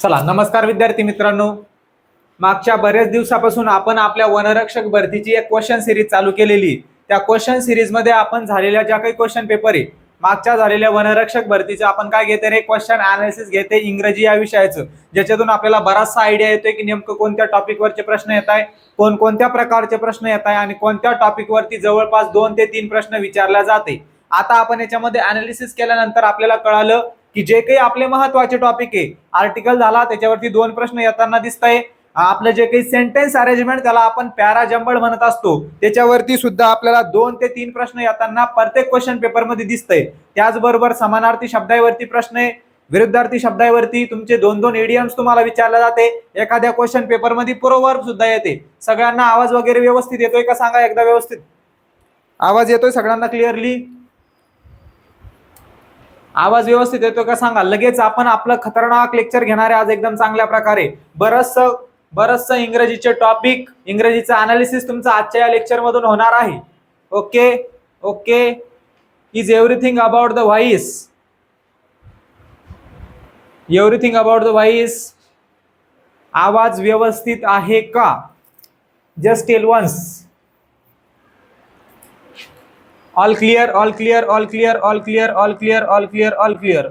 चला, नमस्कार विद्यार्थी मित्रांनो. मागच्या बऱ्याच दिवसापासून आपण आपल्या वनरक्षक भरतीची एक क्वेश्चन सिरीज चालू केलेली. त्या क्वेश्चन सिरीज मध्ये आपण झालेल्या ज्या काही क्वेश्चन पेपर आहे मागच्या झालेल्या वनरक्षक भरतीचं आपण काय घेते रे, क्वेश्चन अनालिसिस घेते इंग्रजी या विषयाचं, ज्याच्यातून आपल्याला बराचसा आयडिया येतोय की नेमकं कोणत्या टॉपिक वरचे प्रश्न येत आहे, कोणत्या प्रकारचे प्रश्न येत आहे आणि कोणत्या टॉपिक वरती जवळपास 2 ते 3 प्रश्न विचारले जाते. आता आपण याच्यामध्ये अनालिसिस केल्यानंतर आपल्याला कळालं की जे काही आपले महत्वाचे टॉपिक आहे, आर्टिकल झाला त्याच्यावरती 2 प्रश्न येताना दिसत आहे. आपलं जे काही सेंटेन्स अरेंजमेंट त्याला आपण पॅरा जंबल म्हणत असतो, त्याच्यावरती सुद्धा आपल्याला 2 ते 3 प्रश्न येताना प्रत्येक क्वेश्चन पेपर मध्ये दिसतंय. त्याचबरोबर समानार्थी शब्दावरती प्रश्न आहे, विरुद्धार्थी शब्दावरती तुमचे 2-2 इडियम्स तुम्हाला विचारले जाते. एखाद्या क्वेश्चन पेपर मध्ये पूर्ववर्ब सुद्धा येते. सगळ्यांना आवाज वगैरे व्यवस्थित येतोय का सांगा एकदा? व्यवस्थित आवाज येतोय सगळ्यांना? क्लिअरली आवाज व्यवस्थित येतो का सांगा? लगेच आपण आपलं खतरनाक लेक्चर घेणार आहे आज एकदम चांगल्या प्रकारे. बरचसं इंग्रजीचे टॉपिक, इंग्रजीचं अनालिसिस तुमचं आजच्या या लेक्चर मधून होणार आहे. Okay. Is everything about the voice? Everything about the voice? आवाज व्यवस्थित आहे का? Just tell once. All clear? All clear? All clear? All clear? All clear? All clear? All clear?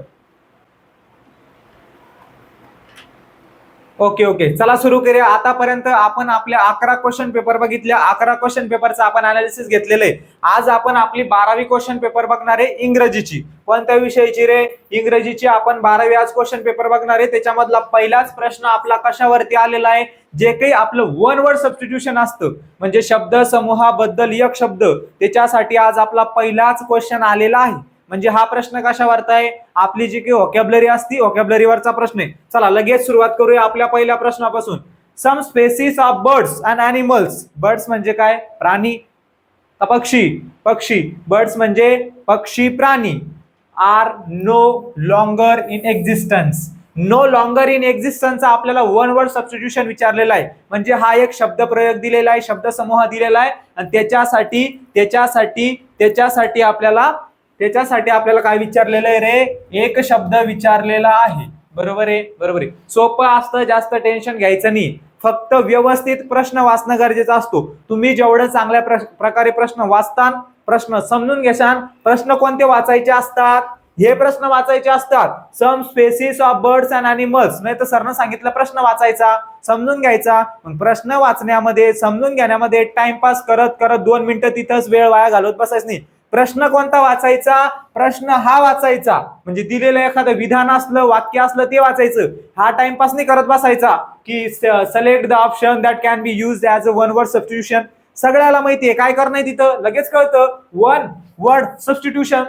Okay. चला सुरू करूया. आतापर्यंत आपण आपल्या 11 क्वेश्चन पेपर बघितल्या. 11 क्वेश्चन पेपरचा आपण अनालिसिस घेतलेलं आहे. आज आपण आपली 12वी क्वेश्चन पेपर बघणार आहे इंग्रजीची. कोणत्या विषयाची रे? इंग्रजीची. आपण 12वी आज क्वेश्चन पेपर बघणार आहे. त्याच्यामधला पहिलाच प्रश्न आपला कशावरती आलेला आहे? जे काही आपलं वन वर्ड सबस्टिट्यूशन असतं, म्हणजे शब्द समूहाबद्दल एक शब्द, त्याच्यासाठी आज आपला पहिलाच क्वेश्चन आलेला आहे. म्हणजे हा प्रश्न कशावरचा आहे? आपली जी काही व्होकॅब्युलरी असती, व्होकॅब्युलरीवरचा प्रश्न आहे. चला लगेच सुरुवात करूया आपल्या पहिल्या प्रश्नापासून. Some species of birds and animals. Birds म्हणजे काय? प्राणी. पक्षी. बर्ड्स म्हणजे पक्षी, प्राणी. Are no longer in existence. No longer in एक्झिस्टन्सचा आपल्याला वन वर्ड सबस्टिट्यूशन विचारलेला आहे. म्हणजे हा एक शब्द प्रयोग दिलेला आहे, शब्द समूह दिलेला आहे आणि त्याच्यासाठी आपल्याला काय विचारलेलं आहे रे? एक शब्द विचारलेला आहे. बरोबर आहे. सोपं असतं, जास्त टेन्शन घ्यायचं नाही. फक्त व्यवस्थित प्रश्न वाचणं गरजेचं असतो. तुम्ही जेवढं चांगल्या प्रकारे प्रश्न वाचतान, प्रश्न समजून घेशाल. प्रश्न कोणते वाचायचे असतात? हे प्रश्न वाचायचे असतात. Some species of birds and animals. नाही तर सरनं सांगितलं प्रश्न वाचायचा, समजून घ्यायचा. मग प्रश्न वाचण्यामध्ये, समजून घेण्यामध्ये टाइमपास करत 2 मिनिटं तिथंच वेळ वाया घालवत बसायचं नाही. प्रश्न कोणता वाचायचा? प्रश्न हा वाचायचा. म्हणजे दिलेलं एखादं विधान असलं, वाक्य असलं ते वाचायचं. हा टाइमपास नाही करत बसायचा की select the option that can be used as a one word substitution. सगळ्याला माहितीये काय करणं तिथं, लगेच कळतं. वन वर्ड सबस्टिट्यूशन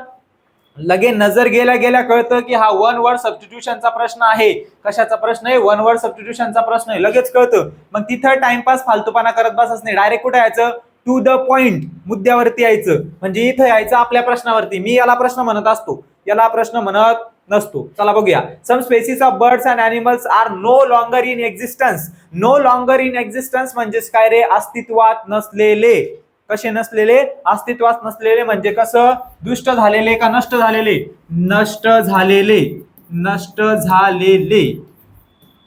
लगेच नजर गेल्या कळतं की हा वन वर्ड सबस्टिट्यूशनचा प्रश्न आहे. कशाचा प्रश्न आहे? वन वर्ड सबस्टिट्यूशनचा प्रश्न आहे. लगेच कळतं. मग तिथं टाइमपास फालतूपणा करत बसायचं नाही. डायरेक्ट कुठे यायचं? टू द पॉइंट, मुद्द्यावरती यायचं. म्हणजे इथं यायचं आपल्या प्रश्नावरती. मी याला प्रश्न म्हणत असतो, याला प्रश्न म्हणत नसतो. चला बघूया. Some species of birds and animals are no longer in existence. No longer in existence म्हणजे काय रे? अस्तित्वात नसलेले. कसे नसलेले? अस्तित्वात नसलेले. म्हणजे कसं? दुष्ट झालेले का नष्ट झालेले? नष्ट झालेले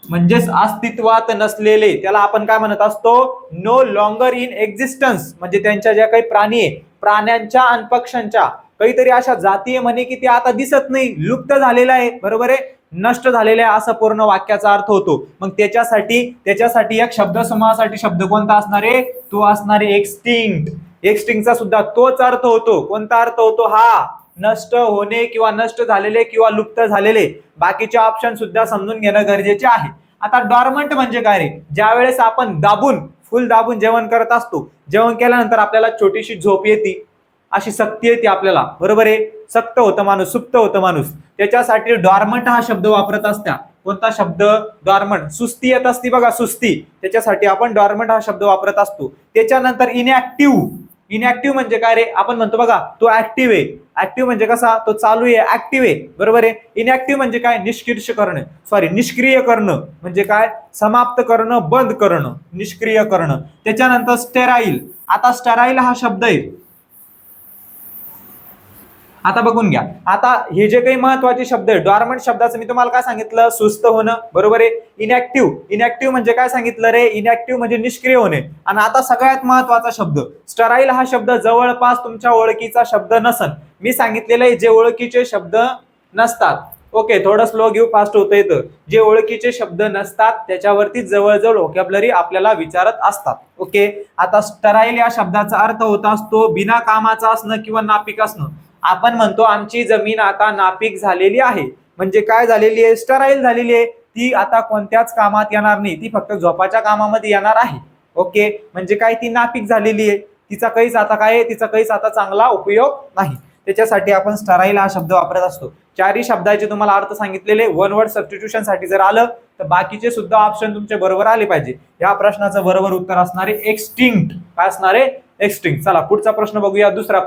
म्हणजेच अस्तित्वात नसलेले. त्याला आपण काय म्हणत असतो? No longer in existence. म्हणजे त्यांच्या ज्या काही प्राणी आहे, प्राण्यांच्या आणि पक्ष्यांच्या काहीतरी अशा जाती आहे म्हणे की ते आता दिसत नाही, लुप्त झालेला आहे. बरोबर आहे, नष्ट झालेला आहे असं पूर्ण वाक्याचा अर्थ होतो. मग त्याच्यासाठी एक शब्द समूहासाठी शब्द कोणता असणार आहे? तो असणार आहे एक्सटिंक्ट. एक्सटिंक्टचा सुद्धा तोच अर्थ होतो. कोणता अर्थ होतो? हा नष्ट होणे किंवा नष्ट झालेले किंवा लुप्त झालेले. बाकीचे ऑप्शन सुद्धा समजून घेणं गरजेचे आहे. आता डॉर्मंट म्हणजे काय रे? ज्या वेळेस आपण फुल दाबून जेवण करत असतो, जेवण केल्यानंतर आपल्याला छोटीशी झोप येते, अशी सक्ती येते आपल्याला. बरोबर आहे, सक्त होतं माणूस, सुप्त होतं माणूस. त्याच्यासाठी डॉर्मंट हा शब्द वापरत असत्या. कोणता शब्द? डॉर्मंट. सुस्ती येत असती बघा, सुस्ती, त्याच्यासाठी आपण डॉर्मंट हा शब्द वापरत असतो. त्याच्यानंतर इनॅक्टिव्ह. इनॅक्टिव्ह म्हणजे काय रे? आपण म्हणतो बघा तो ऍक्टिव्ह आहे. ऍक्टिव्ह म्हणजे कसा? तो चालू आहे, ऍक्टिव्ह आहे. बरोबर आहे. इनॅक्टिव्ह म्हणजे काय? निष्क्रिय करणं म्हणजे काय? समाप्त करणं, बंद करणं, निष्क्रिय करणं. त्याच्यानंतर स्टेराईल. आता स्टेराईल हा शब्द आहे. आता बघून घ्या, आता हे जे काही महत्वाचे शब्द आहे, डॉर्मंट शब्दाचं मी तुम्हाला काय सांगितलं, सुस्त होणं, बरोबर आहे. इनॅक्टिव्ह म्हणजे काय सांगितलं रे, इनॅक्टिव्ह म्हणजे निष्क्रिय होणे. आणि आता सगळ्यात महत्वाचा शब्द स्टराईल, हा शब्द जवळपास तुमच्या ओळखीचा शब्द नसन. मी सांगितलेलं आहे जे ओळखीचे शब्द नसतात, ओके, थोडं स्लो घेऊ, फास्ट होतं येतं. जे ओळखीचे शब्द नसतात त्याच्यावरती जवळजवळ व्होकॅब्युलरी आपल्याला विचारत असतात, ओके. आता स्टराईल या शब्दाचा अर्थ होत असतो बिना कामाचा असणं किंवा नापीक असणं. आपण म्हणतो आमची जमीन आता नापीक झालेली आहे, म्हणजे काय झालेली आहे, स्टराईल झालेली आहे, ती आता कोणत्याच कामात येणार नाही, ती फक्त झोपाच्या कामामध्ये येणार आहे, ओके. म्हणजे काय, ती नापीक झालेली आहे, तिचा काहीच आता चांगला उपयोग नाही. त्याच्यासाठी आपण स्टराईल हा शब्द वापरत असतो. चारही शब्दाचे तुम्हाला अर्थ सांगितलेले, वन वर्ड सबस्टिट्यूशन साठी जर आलं तर बाकीचे सुद्धा ऑप्शन तुमचे बरोबर आले पाहिजे. या प्रश्नाचं बरोबर उत्तर असणारे एक्सटिंक्ट. काय असणारे, एक्सटिंक्ट. चला पुढचा प्रश्न बघूया. दुसरा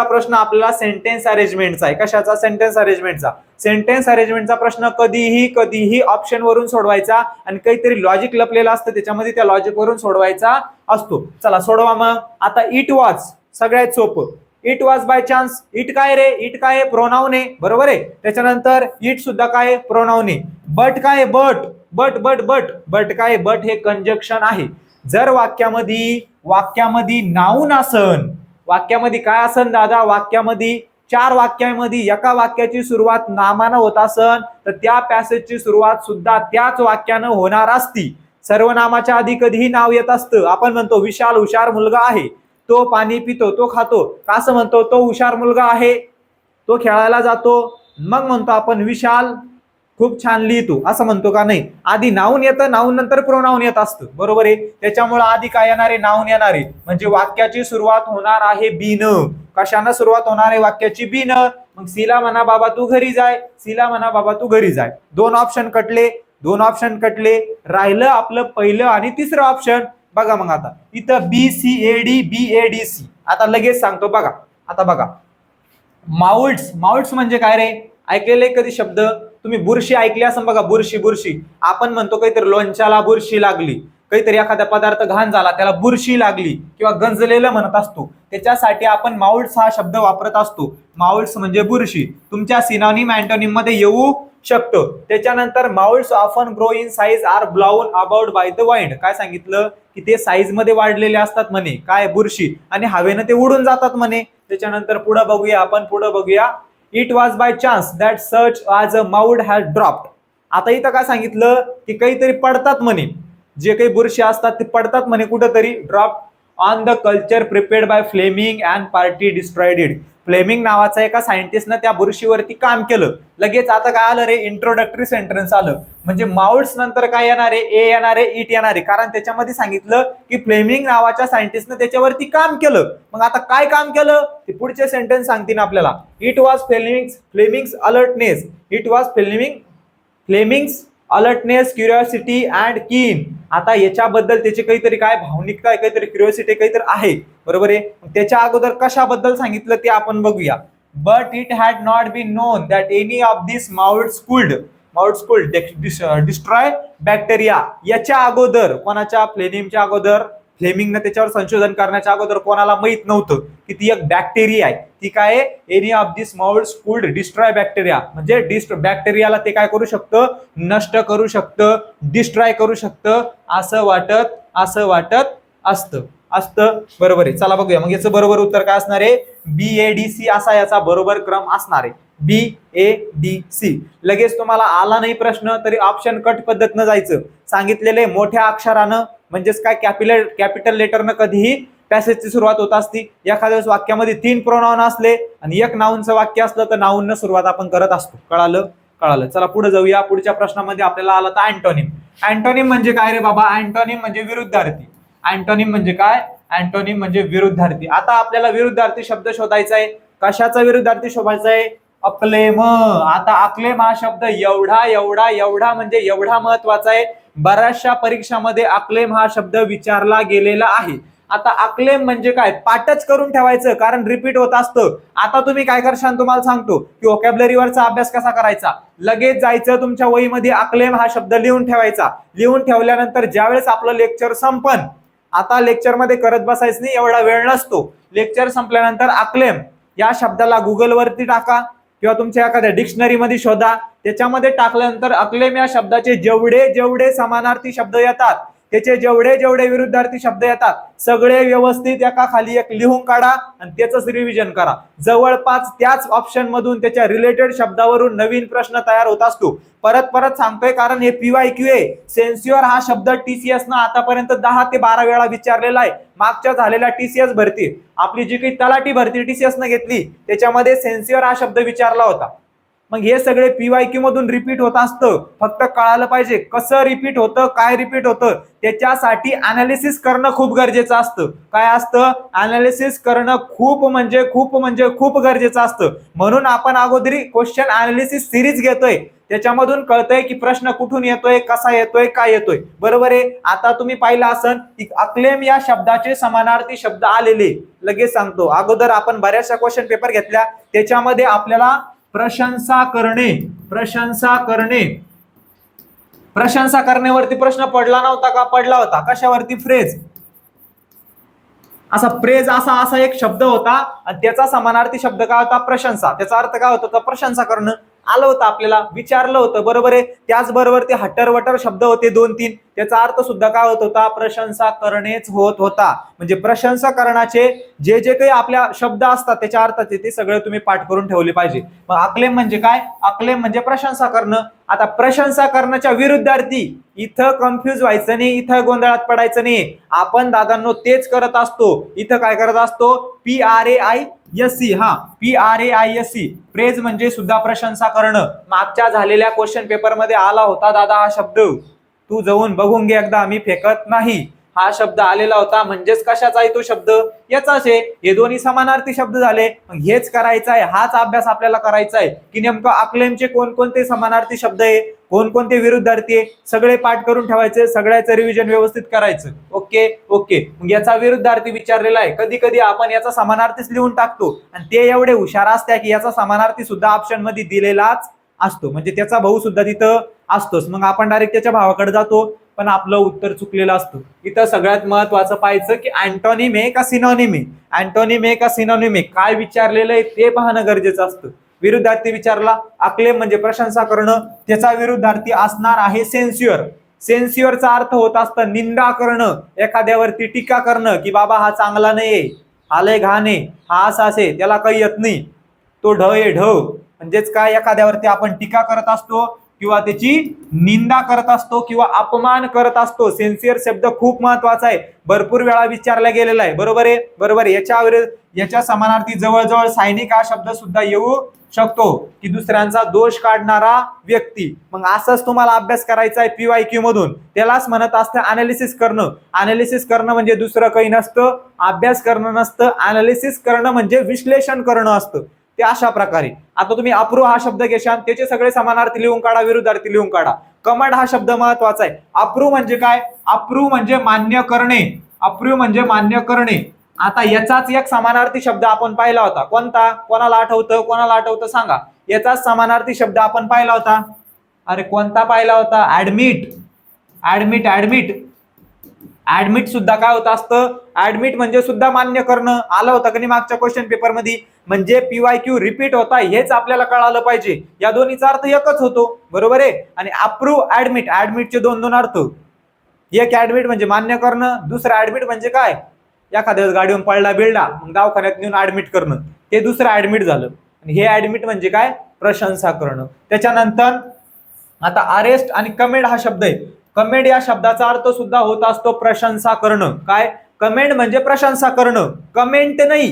प्रश्न आपल्याला सेंटेन्स अरेंजमेंटचा आहे. कशाचा, सेंटेन्स अरेंजमेंटचा. सेंटेन्स अरेंजमेंटचा प्रश्न कधीही ऑप्शन वरून सोडवायचा आणि काहीतरी लॉजिक लपलेलं असतं त्याच्यामध्ये, त्या लॉजिक वरून सोडवायचा असतो. चला सोडवा मग. आता इट वॉज सगळ्यात सोपं. It was by chance. It काय रे, इट काय, प्रोनाउन आहे, बरोबर आहे. त्याच्यानंतर इट सुद्धा काय, प्रोनाउन आहे. बट काय, बट काय, बट हे कंजक्शन आहे. जर वाक्यामध्ये नाऊन असन, वाक्यामध्ये काय असन दादा, वाक्यामध्ये 4 वाक्यामध्ये एका वाक्याची सुरुवात नामानं होत असन तर त्या पॅसेजची सुरुवात सुद्धा त्याच वाक्यानं होणार असती. सर्वनामाच्या आधी कधीही नाव येत असतं. आपण म्हणतो विशाल हुशार मुलगा आहे, तो पाणी पितो, तो खातो, कसं म्हणतो, तो हुशार मुलगा आहे, तो खेळायला जातो, मग म्हणतो आपण विशाल खूप छान लिहितो, असं म्हणतो का, नाही. आधी नाऊन येतं, नाऊन नंतर प्रोनाऊन येत असतं, बरोबर आहे. त्याच्यामुळे आधी काय येणार आहे, नाऊन येणार आहे. म्हणजे वाक्याची सुरुवात होणार आहे बीन. कशानं सुरुवात होणार आहे वाक्याची, बीन. मग सीला म्हणा बाबा तू घरी जाय, सीला म्हणा बाबा तू घरी जाय. दोन ऑप्शन कटले. राहिलं आपलं पहिलं आणि तिसरं ऑप्शन. बघा मग आता इथं BCAD आता लगेच सांगतो बघा. आता बघा, माउल्ट्स म्हणजे काय रे, ऐकलेले कधी शब्द तुम्ही. बुरशी ऐकली असं बघा, बुरशी. आपण म्हणतो काहीतरी लोणच्याला बुरशी लागली, काहीतरी एखादा पदार्थ घाण झाला त्याला बुरशी लागली किंवा गंजलेलं म्हणत असतो. त्याच्यासाठी आपण माउल्ट्स हा शब्द वापरत असतो. माउल्ट्स म्हणजे बुरशी. तुमच्या सिनोनिम अँटोनिम मध्ये येऊ शकतो. त्याच्यानंतर moulds often grow in size are blown about by the wind. काय सांगितलं की ते साईज मध्ये वाढलेले असतात म्हणे, काय, बुरशी, आणि हवेनं ते उडून जातात म्हणे. त्याच्यानंतर पुढे बघूया. It was by chance that such आज अ माउड हॅज ड्रॉप्ड. आता इथं काय सांगितलं की काहीतरी पडतात म्हणे, जे काही बुरशी असतात ते पडतात म्हणे कुठंतरी, drop on the culture prepared by Fleming and party destroyed it. Fleming नावाचा एका सायंटिस्टनं त्या बुरशीवरती काम केलं. लगेच आता काय आलं रे, इंट्रोडक्टरी सेंटेन्स आलं. म्हणजे माउल्ट्स नंतर काय येणार आहे, ए येणार आहे, इट येणार आहे. कारण त्याच्यामध्ये सांगितलं की फ्लेमिंग नावाच्या सायंटिस्टनं त्याच्यावरती काम केलं. मग आता काय काम केलं ते पुढचे सेंटेन्स सांगतील आपल्याला. It was Fleming's alertness. It was Fleming's alertness, curiosity and कीन. आता याच्याबद्दल त्याची काहीतरी काय भावनिकता, काहीतरी क्युरिओसिटी काहीतरी आहे, बरोबर आहे. त्याच्या अगोदर कशाबद्दल सांगितलं ते आपण बघूया. But it had not been known that any of this moulds could destroy bacteria. याच्या अगोदर, कोणाच्या, फ्लेमिंगच्या अगोदर, फ्लेमिंगनं त्याच्यावर संशोधन करण्याच्या अगोदर कोणाला माहित नव्हतं की ती एक बॅक्टेरिया आहे. ती काय, any of this moulds could destroy bacteria. म्हणजे बॅक्टेरियाला ते काय करू शकतं, नष्ट करू शकतं, डिस्ट्रॉय करू शकतं, असं वाटत असतं, बरोबर आहे. चला बघूया मग याचं बरोबर उत्तर काय असणार आहे, BADC असा याचा बरोबर क्रम असणार आहे. BADC. लगेच तुम्हाला आला नाही प्रश्न तरी ऑप्शन कट पद्धतीनं जायचं. सांगितलेले मोठ्या अक्षरानं म्हणजेच काय, कॅपिटल लेटरनं कधीही पॅसेजची सुरुवात होत असती. एखाद्या वेळेस वाक्यामध्ये 3 प्रोनाउन असले आणि एक नाऊनचं वाक्य असलं तर नाऊननं सुरुवात आपण करत असतो. कळालं. चला पुढे जाऊया. पुढच्या प्रश्नामध्ये आपल्याला आला तर अँटोनिम. अँटोनिम म्हणजे काय रे बाबा, अँटोनिम म्हणजे विरुद्धार्थी. अँटोनिम म्हणजे काय, अँटोनिम म्हणजे विरुद्धार्थी. आता आपल्याला विरुद्धार्थी शब्द शोधायचा आहे. कशाचा विरुद्धार्थी शोधायचा आहे, अक्लेम. आता अक्लेम हा शब्द एवढा म्हणजे एवढा महत्वाचा आहे. बऱ्याचशा परीक्षामध्ये अक्लेम हा शब्द विचारला गेलेला आहे. आता अक्लेम म्हणजे काय, पाठच करून ठेवायचं, कारण रिपीट होत असतं. आता तुम्ही काय करशाल तुम्हाला सांगतो की व्होकॅब्युलरीवरचा अभ्यास कसा करायचा. लगेच जायचं तुमच्या वहीमध्ये अक्लेम हा शब्द लिहून ठेवायचा. लिहून ठेवल्यानंतर ज्यावेळेस आपलं लेक्चर संपन, आता लेक्चरमध्ये करत बसायचं नाही, एवढा वेळ नसतो. लेक्चर संपल्यानंतर अक्लेम या शब्दाला गुगलवरती टाका किंवा तुमच्या एखाद्या डिक्शनरीमध्ये शोधा. त्याच्यामध्ये टाकल्यानंतर अक्लेम या शब्दाचे जेवढे जेवढे समानार्थी शब्द येतात, त्याचे जेवढे जेवढे विरुद्धार्थी शब्द येतात, सगळे व्यवस्थित एका खाली एक लिहून काढा आणि त्याच रिव्हिजन करा. जवळपास त्याच ऑप्शन मधून त्याच्या रिलेटेड शब्दावरून नवीन प्रश्न तयार होत असतो. परत परत सांगतोय कारण हे PYQ आहे. सेन्स्युअर हा शब्द TCS ना आतापर्यंत 10 ते 12 वेळा विचारलेला आहे. मागच्या झालेल्या TCS भरती, आपली जी काही तलाठी भरती TCS न घेतली त्याच्यामध्ये सेन्स्युअर हा शब्द विचारला होता. मग हे सगळे PYQ मधून रिपीट होत असतं. फक्त कळालं पाहिजे कसं रिपीट होतं, काय रिपीट होतं. त्याच्यासाठी अनालिसिस करणं खूप गरजेचं असतं. काय असतं? अनालिसिस करणं खूप म्हणजे खूप गरजेचं असतं. म्हणून आपण अगोदरी क्वेश्चन अनालिसिस सिरीज घेतोय. त्याच्यामधून कळतंय की प्रश्न कुठून येतोय, कसा येतोय, काय येतोय. बरोबर आहे. आता तुम्ही पाहिलं असन की अक्लेम या शब्दाचे समानार्थी शब्द आलेले. लगेच सांगतो. अगोदर आपण बऱ्याचशा क्वेश्चन पेपर घेतल्या, त्याच्यामध्ये आपल्याला प्रशंसा करण्यावरती प्रश्न पडला नव्हता का? पडला होता. कशावरती? फ्रेज. असा फ्रेज असा एक शब्द होता आणि त्याचा समानार्थी शब्द काय होता? प्रशंसा. त्याचा अर्थ काय होता? तर प्रशंसा करणं आलं होतं, आपल्याला विचारलं होतं. बरोबर आहे. त्याचबरोबर ते हटर शब्द होते 2-3, त्याचा अर्थ सुद्धा काय होत होता? प्रशंसा करणेच होत होता. म्हणजे प्रशंसा करण्याचे जे जे काही आपल्या शब्द असतात त्याच्या अर्थाचे ते सगळे तुम्ही पाठ करून ठेवले पाहिजे. मग अक्लेम म्हणजे काय? अक्लेम म्हणजे प्रशंसा करणं. आता प्रशंसा करण्याच्या विरुद्धार्थी इथं कन्फ्युज व्हायचं नाही, इथं गोंधळात पडायचं नाही. आपण दादांनो तेच करत असतो. इथं काय करत असतो? PRAISE. हा, PRAISE. प्रेज म्हणजे सुद्धा प्रशंसा करणं. मागच्या झालेल्या क्वेश्चन पेपर मध्ये आला होता दादा हा शब्द, तू जाऊन बघून घे एकदा, मी फेकत नाही. हा शब्द आलेला होता. म्हणजेच कशाचा आहे तो शब्द? याचाच आहे. हे दोन्ही समानार्थी शब्द झाले. मग हेच करायचं आहे, हाच अभ्यास आपल्याला करायचा आहे की नेमकं अक्लेमचे कोणकोणते समानार्थी शब्द आहे, कोणकोणते विरुद्धार्थी आहे, सगळे पाठ करून ठेवायचे, सगळ्याचं रिव्हिजन व्यवस्थित करायचं. ओके. मग याचा विरुद्धार्थी विचारलेला आहे. कधी कधी आपण याचा समानार्थीच लिहून टाकतो आणि ते एवढे हुशार असतात की याचा समानार्थी सुद्धा ऑप्शन मध्ये दिलेलाच असतो. म्हणजे त्याचा भाऊ सुद्धा तिथं असतोच. मग आपण डायरेक्ट त्याच्या भावाकडे जातो, पण आपलं उत्तर चुकलेलं असतं. इथं सगळ्यात महत्वाचं पाहायचं की अँटोनिम आहे का सिनोनिम आहे. अँटोनिम आहे का सिनोनिम आहे, काय विचारलेलं आहे ते पाहणं गरजेचं असतं. विरुद्धार्थी विचारला, अक्लेम म्हणजे प्रशंसा करणं, त्याचा विरुद्धार्थी असणार आहे सेन्स्युअर. सेन्स्युअरचा अर्थ होत असतं निंदा करणं, एखाद्यावरती टीका करणं की बाबा हा चांगला नाहीये, हा लय घाण आहे, हा असा असे, त्याला काही येत नाही, तो ढ आहे ढ. म्हणजेच काय? एखाद्यावरती आपण टीका करत असतो किंवा त्याची निंदा करत असतो किंवा अपमान करत असतो. सेन्सियर शब्द खूप महत्वाचा आहे, भरपूर वेळा विचारला गेलेला आहे. बरोबर आहे. याच्या समानार्थी जवळजवळ सैनिक हा शब्द सुद्धा येऊ शकतो की दुसऱ्यांचा दोष काढणारा व्यक्ती. मग असंच तुम्हाला अभ्यास करायचा आहे PYQ मधून. त्यालाच म्हणत असतं अनालिसिस करणं. अनालिसिस करणं म्हणजे दुसरं काही नसतं, अभ्यास करणं नसतं. अनालिसिस करणं म्हणजे विश्लेषण करणं असतं. ते अशा प्रकारे. आता तुम्ही अप्रूव्ह हा शब्द घेशाल, त्याचे सगळे समानार्थी लिहून काढा, विरुद्धार्थी लिहून काढा. कमांड हा शब्द महत्वाचा आहे. अप्रूव्ह म्हणजे काय? अप्रूव्ह म्हणजे मान्य करणे. अप्रूव्ह म्हणजे मान्य करणे. आता याचाच एक समानार्थी शब्द आपण पाहिला होता. कोणता? कोणाला आठवतं सांगा. याचाच समानार्थी शब्द आपण पाहिला होता. अरे कोणता पाहिला होता? ऍडमिट सुद्धा काय होत असतं? ऍडमिट म्हणजे सुद्धा मान्य करणं. आलं होतं की नाही मागच्या क्वेश्चन पेपर मध्ये? म्हणजे PYQ रिपीट होता हेच आपल्याला कळालं पाहिजे. या दोन्हीचा अर्थ एकच होतो. बरोबर आहे. आणि अप्रूव्ह ऍडमिटचे दोन अर्थ. एक ऍडमिट म्हणजे मान्य करणं, दुसरा ऍडमिट म्हणजे काय? एखाद्या गाडीवर पडला बिळला, मग दवाखान्यात नेऊन ऍडमिट करणं, हे दुसरं ऍडमिट झालं. आणि हे ऍडमिट म्हणजे काय? प्रशंसा करणं. त्याच्यानंतर आता अरेस्ट आणि कमेंड हा शब्द आहे. कमेंड या शब्दाचा अर्थ सुद्धा होत असतो प्रशंसा करणं. काय? कमेंड म्हणजे प्रशंसा करणं, कमेंट नाही,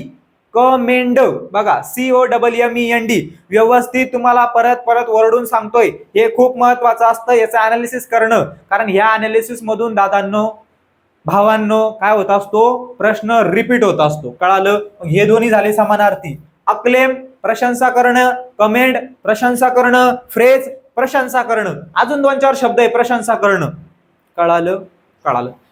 कमेंड. बघा, COMMEND. व्यवस्थित तुम्हाला परत ओरडून सांगतोय, हे खूप महत्वाचं असतं याचं अनालिसिस करणं. कारण ह्या अनालिसिस मधून दादांनो भावांनो काय होत असतो? प्रश्न रिपीट होत असतो. कळालं? हे दोन्ही झाले समानार्थी. अक्लेम प्रशंसा करणं, कमेंड प्रशंसा करणं, फ्रेज प्रशंसा करणं. अजून 2-4 शब्द आहे प्रशंसा करणं. कळालं?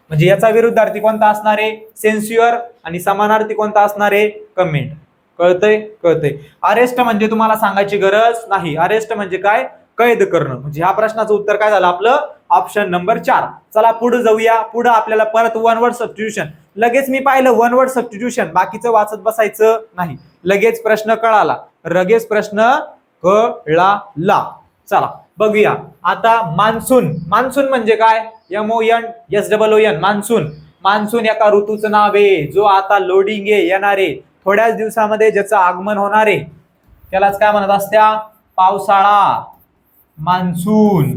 म्हणजे याचा विरुद्धार्थी कोणता असणार आहे? सेन्स्युअर. आणि समानार्थी कोणता असणार आहे? कमेंट. कळतंय. अरेस्ट म्हणजे तुम्हाला सांगायची गरज नाही. अरेस्ट म्हणजे काय? कैद करणं. म्हणजे ह्या प्रश्नाचं उत्तर काय झालं आपलं? Option number 4. चला पुढे जाऊया. पुढे आपल्याला परत वन वर्ड सबस्टिट्यूशन. लगेच मी पाहिलं वन वर्ड सबस्टिट्यूशन, बाकीचं वाचत बसायचं नाही, लगेच प्रश्न कळाला, लगेच प्रश्न कळाला. चला बघूया आता मान्सून. मान्सून म्हणजे काय? MONSOON monsoon. मान्सून एका ऋतूचं नाव आहे जो आता लोडिंग आहे, येणार आहे थोड्याच दिवसामध्ये, ज्याचं आगमन होणार आहे, त्यालाच काय म्हणत असत्या? पावसाळा. मान्सून.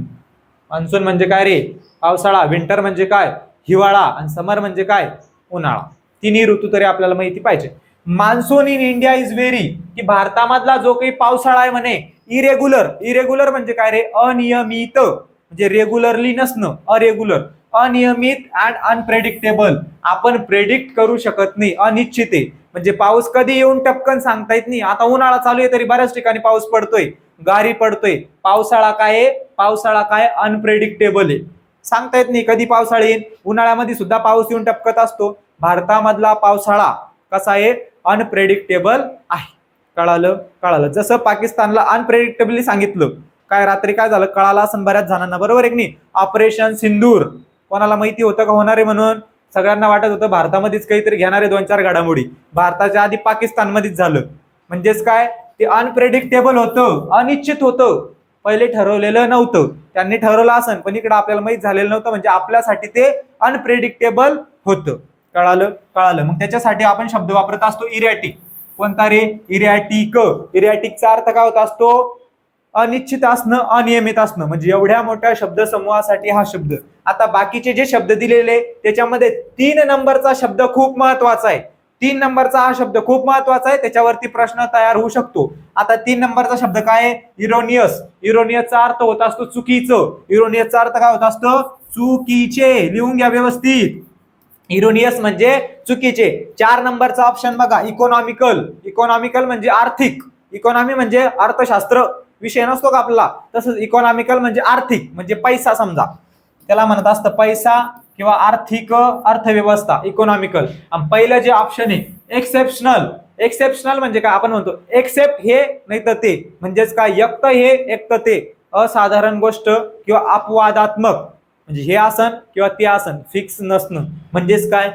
मान्सून म्हणजे काय रे? पावसाळा. विंटर म्हणजे काय? हिवाळा. आणि समर म्हणजे काय? उन्हाळा. तिन्ही ऋतू तरी आपल्याला माहिती पाहिजे. Monsoon in India is very, की भारतामधला जो काही पावसाळा आहे म्हणे इरेग्युलर. इरेग्युलर म्हणजे काय रे? अनियमित, म्हणजे रेग्युलरली नसणं, अरेग्युलर, अनियमित अँड अनप्रेडिक्टेबल. आपण प्रेडिक्ट करू शकत नाही, अनिश्चित आहे. म्हणजे पाऊस कधी येऊन टपकन सांगता येत नाही. आता उन्हाळा चालू आहे तरी बऱ्याच ठिकाणी पाऊस पडतोय, गारी पडतोय. पावसाळा काय आहे? पावसाळा काय? अनप्रेडिक्टेबल आहे, सांगता येत नाही कधी पावसाळा येईल. उन्हाळ्यामध्ये सुद्धा पाऊस येऊन टपकत असतो. भारतामधला पावसाळा कसा आहे? अनप्रेडिक्टेबल आहे. कळालं? कळालं. जसं पाकिस्तानला अनप्रेडिक्टेबली सांगितलं, काय रात्री काय झालं कळालं असं बऱ्याच जणांना, बरोबर आहे की नाही? ऑपरेशन सिंदूर कोणाला माहिती होतं का होणार आहे म्हणून? सगळ्यांना वाटत होतं भारतामध्येच काहीतरी घेणारे 2-4 घडामोडी, भारताच्या आधी पाकिस्तानमध्येच झालं. म्हणजेच काय? ते अनप्रेडिक्टेबल होतं, अनिश्चित होतं, पहिले ठरवलेलं नव्हतं. त्यांनी ठरवलं असन पण इकडे आपल्याला माहित झालेलं नव्हतं, म्हणजे आपल्यासाठी ते अनप्रेडिक्टेबल होतं. कळालं? कळालं. मग त्याच्यासाठी आपण शब्द वापरत असतो इरॅटिक. कोणता रे? इरॅटिक. इरॅटिकचा अर्थ काय होत असतो? अनिश्चित असणं, अनियमित असणं. म्हणजे एवढ्या मोठ्या शब्दसमूहासाठी हा शब्द. आता बाकीचे जे शब्द दिलेले त्याच्यामध्ये 3 नंबरचा शब्द खूप महत्वाचा आहे. 3 नंबरचा हा शब्द खूप महत्वाचा आहे, त्याच्यावरती प्रश्न तयार होऊ शकतो. आता 3 नंबरचा शब्द काय आहे? इरोनियस. इरोनियसचा अर्थ होत असतो चुकीचं. इरोनियसचा अर्थ काय होत असतो? चुकीचे. लिहून घ्या व्यवस्थित. इरोनियस म्हणजे चुकीचे. 4 नंबरचा ऑप्शन बघा, इकॉनॉमिकल. इकॉनॉमिकल म्हणजे आर्थिक. इकॉनॉमी म्हणजे अर्थशास्त्र विषय नसतो का आपला, तसंच इकॉनॉमिकल म्हणजे आर्थिक, म्हणजे पैसा समजा, त्याला म्हणत असतं पैसा किंवा आर्थिक अर्थव्यवस्था, इकॉनॉमिकल. आणि पहिलं जे ऑप्शन आहे एक्सेप्शनल. एक्सेप्शनल म्हणजे काय? आपण म्हणतो एक्सेप्ट हे नाही तर ते, म्हणजेच काय? एक तर हे एक तर ते, असाधारण गोष्ट किंवा अपवादात्मक, म्हणजे हे आसन किंवा ते आसन, फिक्स नसणं, म्हणजेच काय?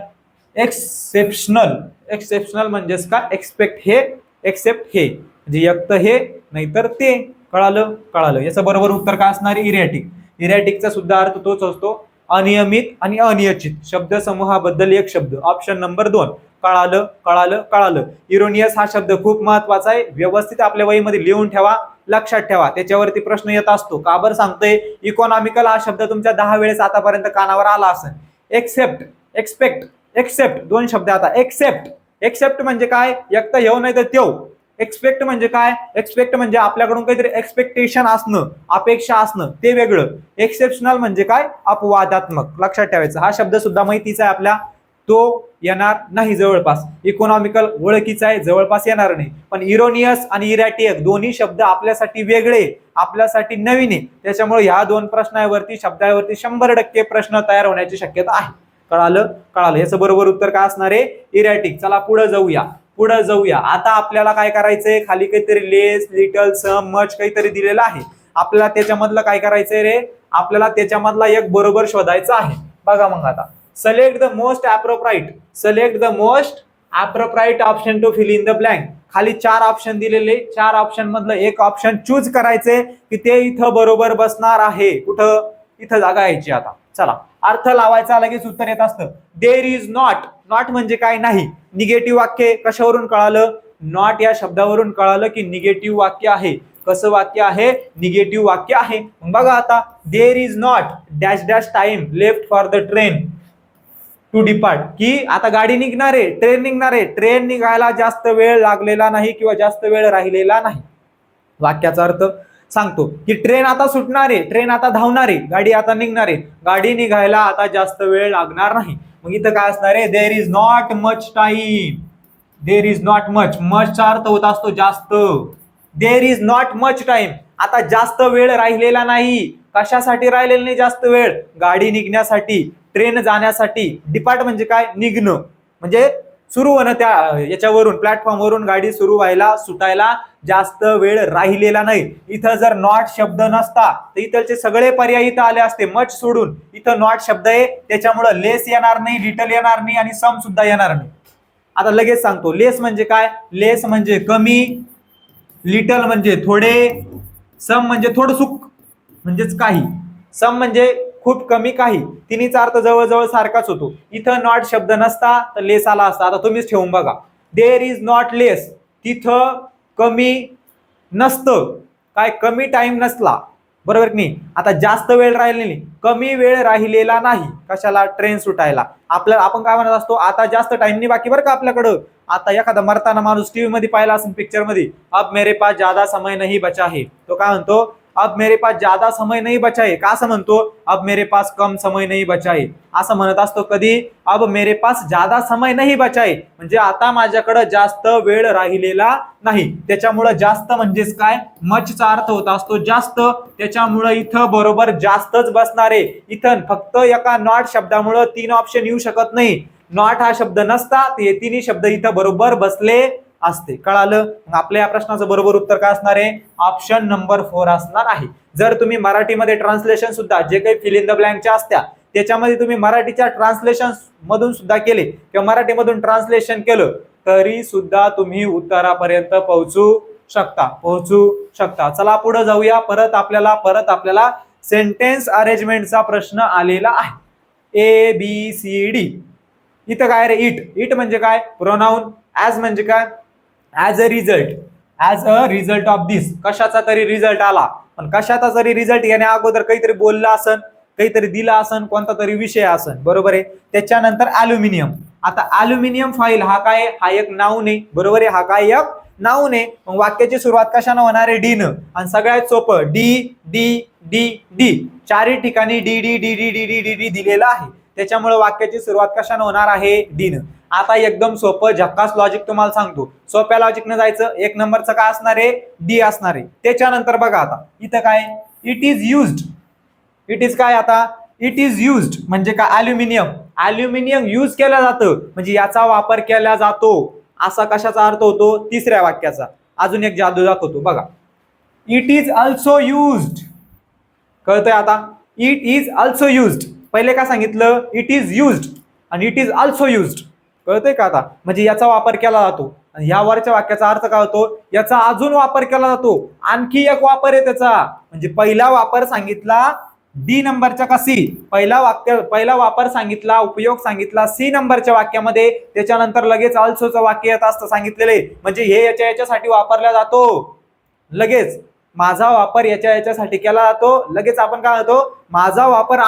एक्सेप्शनल. एक्सेप्शनल म्हणजेच काय? एक्सपेक्ट हे, एक्सेप्ट हे, म्हणजे एक तर हे नाहीतर ते. कळालं? कळालं. याचं बरोबर उत्तर काय असणार? इरॅटिक. इरॅटिकचा सुद्धा अर्थ तोच असतो, अनियमित आणि अनियचित. शब्द समूहाबद्दल एक शब्द. Option number 2. कळालं? कळालं? कळालं. इरोनियस हा शब्द खूप महत्वाचा आहे, व्यवस्थित आपल्या वहीमध्ये लिहून ठेवा, लक्षात ठेवा, त्याच्यावरती प्रश्न येत असतो. का बरं सांगतोय? इकॉनॉमिकल हा शब्द तुमच्या 10 वेळेस आतापर्यंत कानावर आला असेल. एक्सेप्ट, एक्सपेक्ट, एक्सेप्ट 2 शब्द. आता एक्सेप्ट. एक्सेप्ट म्हणजे काय? एक तर येऊ नाही तर तेव. एक्सपेक्ट म्हणजे काय? एक्सपेक्ट म्हणजे आपल्याकडून काहीतरी एक्सपेक्टेशन असणं, अपेक्षा असणं, ते वेगळं. एक्सेप्शनल म्हणजे काय? अपवादात्मक. लक्षात ठेवायचं. हा शब्द सुद्धा माहितीचा आहे आपल्या, तो येणार नाही जवळपास. इकॉनॉमिकल ओळखीचा आहे, जवळपास येणार नाही. पण इरोनियस आणि इरॅटिक दोन्ही शब्द आपल्यासाठी वेगळे, आपल्यासाठी नवीन आहे. त्याच्यामुळे ह्या 2 प्रश्नावरती, शब्दावरती 100% प्रश्न तयार होण्याची शक्यता आहे. कळालं? कळालं. याचं बरोबर उत्तर काय असणार आहे? इरॅटिक. चला पुढे जाऊया, पुढे जाऊया. आता आपल्याला काय करायचंय? खाली काहीतरी लेस, लिटल, सम, मच काहीतरी दिलेलं आहे. आपल्याला त्याच्यामधलं काय करायचंय रे? आपल्याला त्याच्यामधला एक बरोबर शोधायचा आहे. बघा मग आता, select the most appropriate. Select the most appropriate option to fill in the blank. खाली 4 ऑप्शन दिलेले, 4 ऑप्शन मधलं एक ऑप्शन चूज करायचे की ते इथं बरोबर बसणार आहे. कुठं? इथं जागा यायची. आता चला, अर्थ लावायचा, लगेच उत्तर येत असतं. देर इज नॉट. नॉट म्हणजे काय? नाही. निगेटिव्ह वाक्य. कशावरून कळालं? नॉट या शब्दावरून कळालं की निगेटिव्ह वाक्य आहे. कसं वाक्य आहे? निगेटिव्ह वाक्य आहे. बघा आता, there is not dash dash time left for the train to depart. की आता गाडी निघणार आहे, ट्रेन निघणार आहे, ट्रेन निघायला जास्त वेळ लागलेला नाही किंवा जास्त वेळ राहिलेला नाही. वाक्याचा अर्थ सांगतो की ट्रेन आता सुटणार आहे, ट्रेन आता धावणार आहे, गाडी आता निघणार आहे, गाडी निघायला आता जास्त वेळ लागणार नाही. मग इथं काय असणार आहे? There is not much time. There is not much. मचचा अर्थ होत असतो जास्त. There is not much time. आता जास्त वेळ राहिलेला नाही. कशासाठी राहिलेला नाही जास्त वेळ? गाडी निघण्यासाठी, ट्रेन जाण्यासाठी. डिपार्ट म्हणजे काय? निघणं, म्हणजे सुरू होणं, त्या याच्यावरून प्लॅटफॉर्मवरून गाडी सुरू व्हायला सुटायला जास्त वेळ राहिलेला नाही. इथं जर नॉट शब्द नसता तर इथलचे सगळे पर्याय इथं आले असते, मच सोडून. इथं नॉट शब्द आहे त्याच्यामुळे लेस येणार नाही, लिटल येणार नाही आणि सम सुद्धा येणार नाही. आता लगेच सांगतो, लेस म्हणजे काय? लेस म्हणजे कमी, लिटल म्हणजे थोडे, सम म्हणजे थोडंसुक म्हणजेच काही. सम म्हणजे खूप कमी, काही. तिन्हीचा अर्थ जवळजवळ सारखाच होतो. इथं नॉट शब्द नसता तर लेस आला असता. आता तुम्हीच ठेवून बघा, देर इज नॉट लेस, तिथं कमी नसतं. काय? कमी टाइम नसला, बरोबर की नाही? आता जास्त वेळ राहिलेली, कमी वेळ राहिलेला नाही. कशाला? ट्रेन सुटायला. आपण काय म्हणत असतो, आता जास्त टाइम नाही बाकी बरं का आपल्याकडं. आता एखादा मरताना माणूस टीव्ही मध्ये पाहिला असेल, पिक्चर मध्ये, अब मेरे पास ज्यादा समय नहीं बचा है, तो काय म्हणतो? अब मेरे पास ज्यादा समय नहीं बचा है. का असं म्हणतो? अब मेरे पास कम समय नहीं बचा है असं म्हणत असतो. कधी? अब मेरे पास ज्यादा समय नहीं बचा है, म्हणजे आता माझ्याकडे जास्त वेळ राहिलेला नाही. त्याच्यामुळे जास्त म्हणजेच काय? मचचा अर्थ होत असतो जास्त. त्याच्यामुळे इथं बरोबर जास्तच बसणार आहे. इथं फक्त एका नॉट शब्दामुळे 3 ऑप्शन येऊ शकत नाही. नॉट हा शब्द नसता ते तिन्ही शब्द इथं बरोबर बसले असते. कळालं? आपल्या या प्रश्नाचं बरोबर उत्तर काय असणार आहे? ऑप्शन नंबर 4 असणार आहे. जर तुम्ही मराठीमध्ये ट्रान्सलेशन सुद्धा जे काही फिल इन द ब्लँकच्या असत्या त्याच्यामध्ये तुम्ही मराठीच्या ट्रान्सलेशन मधून सुद्धा केले किंवा मराठीमधून ट्रान्सलेशन केलं तरी सुद्धा तुम्ही उत्तरापर्यंत पोहोचू शकता. चला पुढे जाऊया. परत आपल्याला सेंटेन्स अरेंजमेंटचा प्रश्न आलेला आहे. ABCD. इथं काय रे? इट म्हणजे काय? प्रोनाउन. ऍज म्हणजे काय? ऍज अ रिझल्ट ऑफ दिस. कशाचा तरी रिझल्ट आला, पण कशाचा तरी रिझल्ट येण्या अगोदर काहीतरी बोलला असन, काहीतरी दिला असन, कोणता तरी विषय असन, बरोबर आहे. त्याच्यानंतर अल्युमिनियम. आता अल्युमिनियम फाईल हा काय? हा एक नाऊन आहे, बरोबर आहे. हा काय? एक नाऊन आहे. मग वाक्याची सुरुवात कशानं होणार आहे? डी न. आणि सगळ्यात सोपं डी डी डी डी. चारही ठिकाणी D D D D D D D D दिलेला आहे. त्याच्यामुळे वाक्याची सुरुवात कशानं होणार आहे? डी न. आता एकदम सोपं झक्कास लॉजिक तुम्हाला सांगतो. सोप्या लॉजिकनं जायचं. 1 नंबरचं काय असणार आहे? डी असणार आहे. त्याच्यानंतर बघा आता इथं काय? It is used. It is काय? आता इट इज युज्ड म्हणजे काय? अल्युमिनियम यूज केलं जातं म्हणजे याचा वापर केला जातो असा कशाचा अर्थ होतो? तिसऱ्या वाक्याचा. अजून एक जादू दाखवतो बघा. It is also used. कळतंय आता? It is also used. पहिले काय सांगितलं? इट इज युज्ड आणि इट इज ऑल्सो युज्ड. कळतंय का आता? म्हणजे याचा वापर केला जातो. आणि या वरच्या वाक्याचा अर्थ काय होतो? याचा अजून वापर केला जातो. आणखी एक वापर आहे त्याचा. म्हणजे पहिला वापर सांगितला डी नंबरच्या का सी? पहिला वापर सांगितला, उपयोग सांगितला सी नंबरच्या वाक्यामध्ये. त्याच्यानंतर लगेच ऑल्सोचं वाक्य येत असतं सांगितलेले. म्हणजे हे याच्यासाठी वापरला जातो. लगेच माझा वापर याच्यासाठी केला जातो. लगेच आपण काय म्हणतो? माझा वापर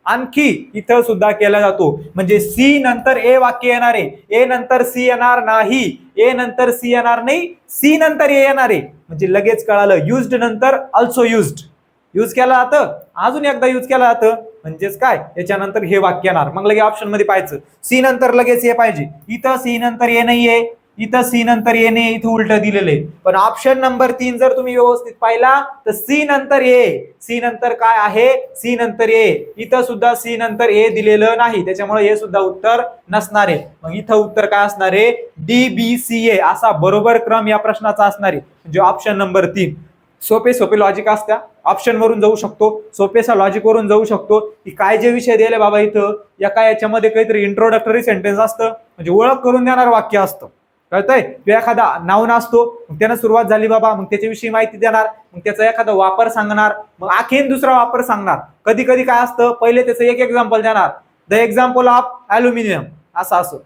आणखी इथं सुद्धा केला जातो. म्हणजे सी नंतर ए वाक्य येणार आहे. ए नंतर सी येणार नाही. ए नंतर सी येणार नाही. सी नंतर ए येणार आहे. म्हणजे लगेच कळालं. युज्ड नंतर ऑल्सो युज्ड. यूज केला जातं, अजून एकदा यूज केला जातं, म्हणजेच काय? याच्यानंतर हे वाक्य येणार. मग लगेच ऑप्शन मध्ये पाहायचं सी नंतर लगेच ए पाहिजे. इथं सी नंतर ए नाहीये, इथं सी नंतर ए नाही, इथं उलट दिलेले. पण ऑप्शन नंबर 3 जर तुम्ही व्यवस्थित पाहिला तर सी नंतर ए. सी नंतर काय आहे? सी नंतर ए. इथं सुद्धा सी नंतर ए दिलेलं नाही. त्याच्यामुळे हे सुद्धा उत्तर नसणार आहे. मग इथं उत्तर काय असणार आहे? DBCA असा बरोबर क्रम या प्रश्नाचा असणार आहे. म्हणजे ऑप्शन नंबर 3. सोपे लॉजिक असत्या. ऑप्शन वरून जाऊ शकतो, सोपेसा लॉजिक वरून जाऊ शकतो. की काय जे विषय दिले बाबा इथं एका याच्यामध्ये काहीतरी इंट्रोडक्टरी सेंटेन्स असतं, म्हणजे ओळख करून देणार वाक्य असतं. कळतंय? एखादा नाऊन असतो, मग त्यानं सुरुवात झाली बाबा, मग त्याच्याविषयी माहिती देणार, मग त्याचा एखादा वापर सांगणार, मग आणखीन दुसरा वापर सांगणार. कधी कधी काय असतं? पहिले त्याचं एक एक्झाम्पल देणार, द एक्झाम्पल ऑफ अल्युमिनियम असं.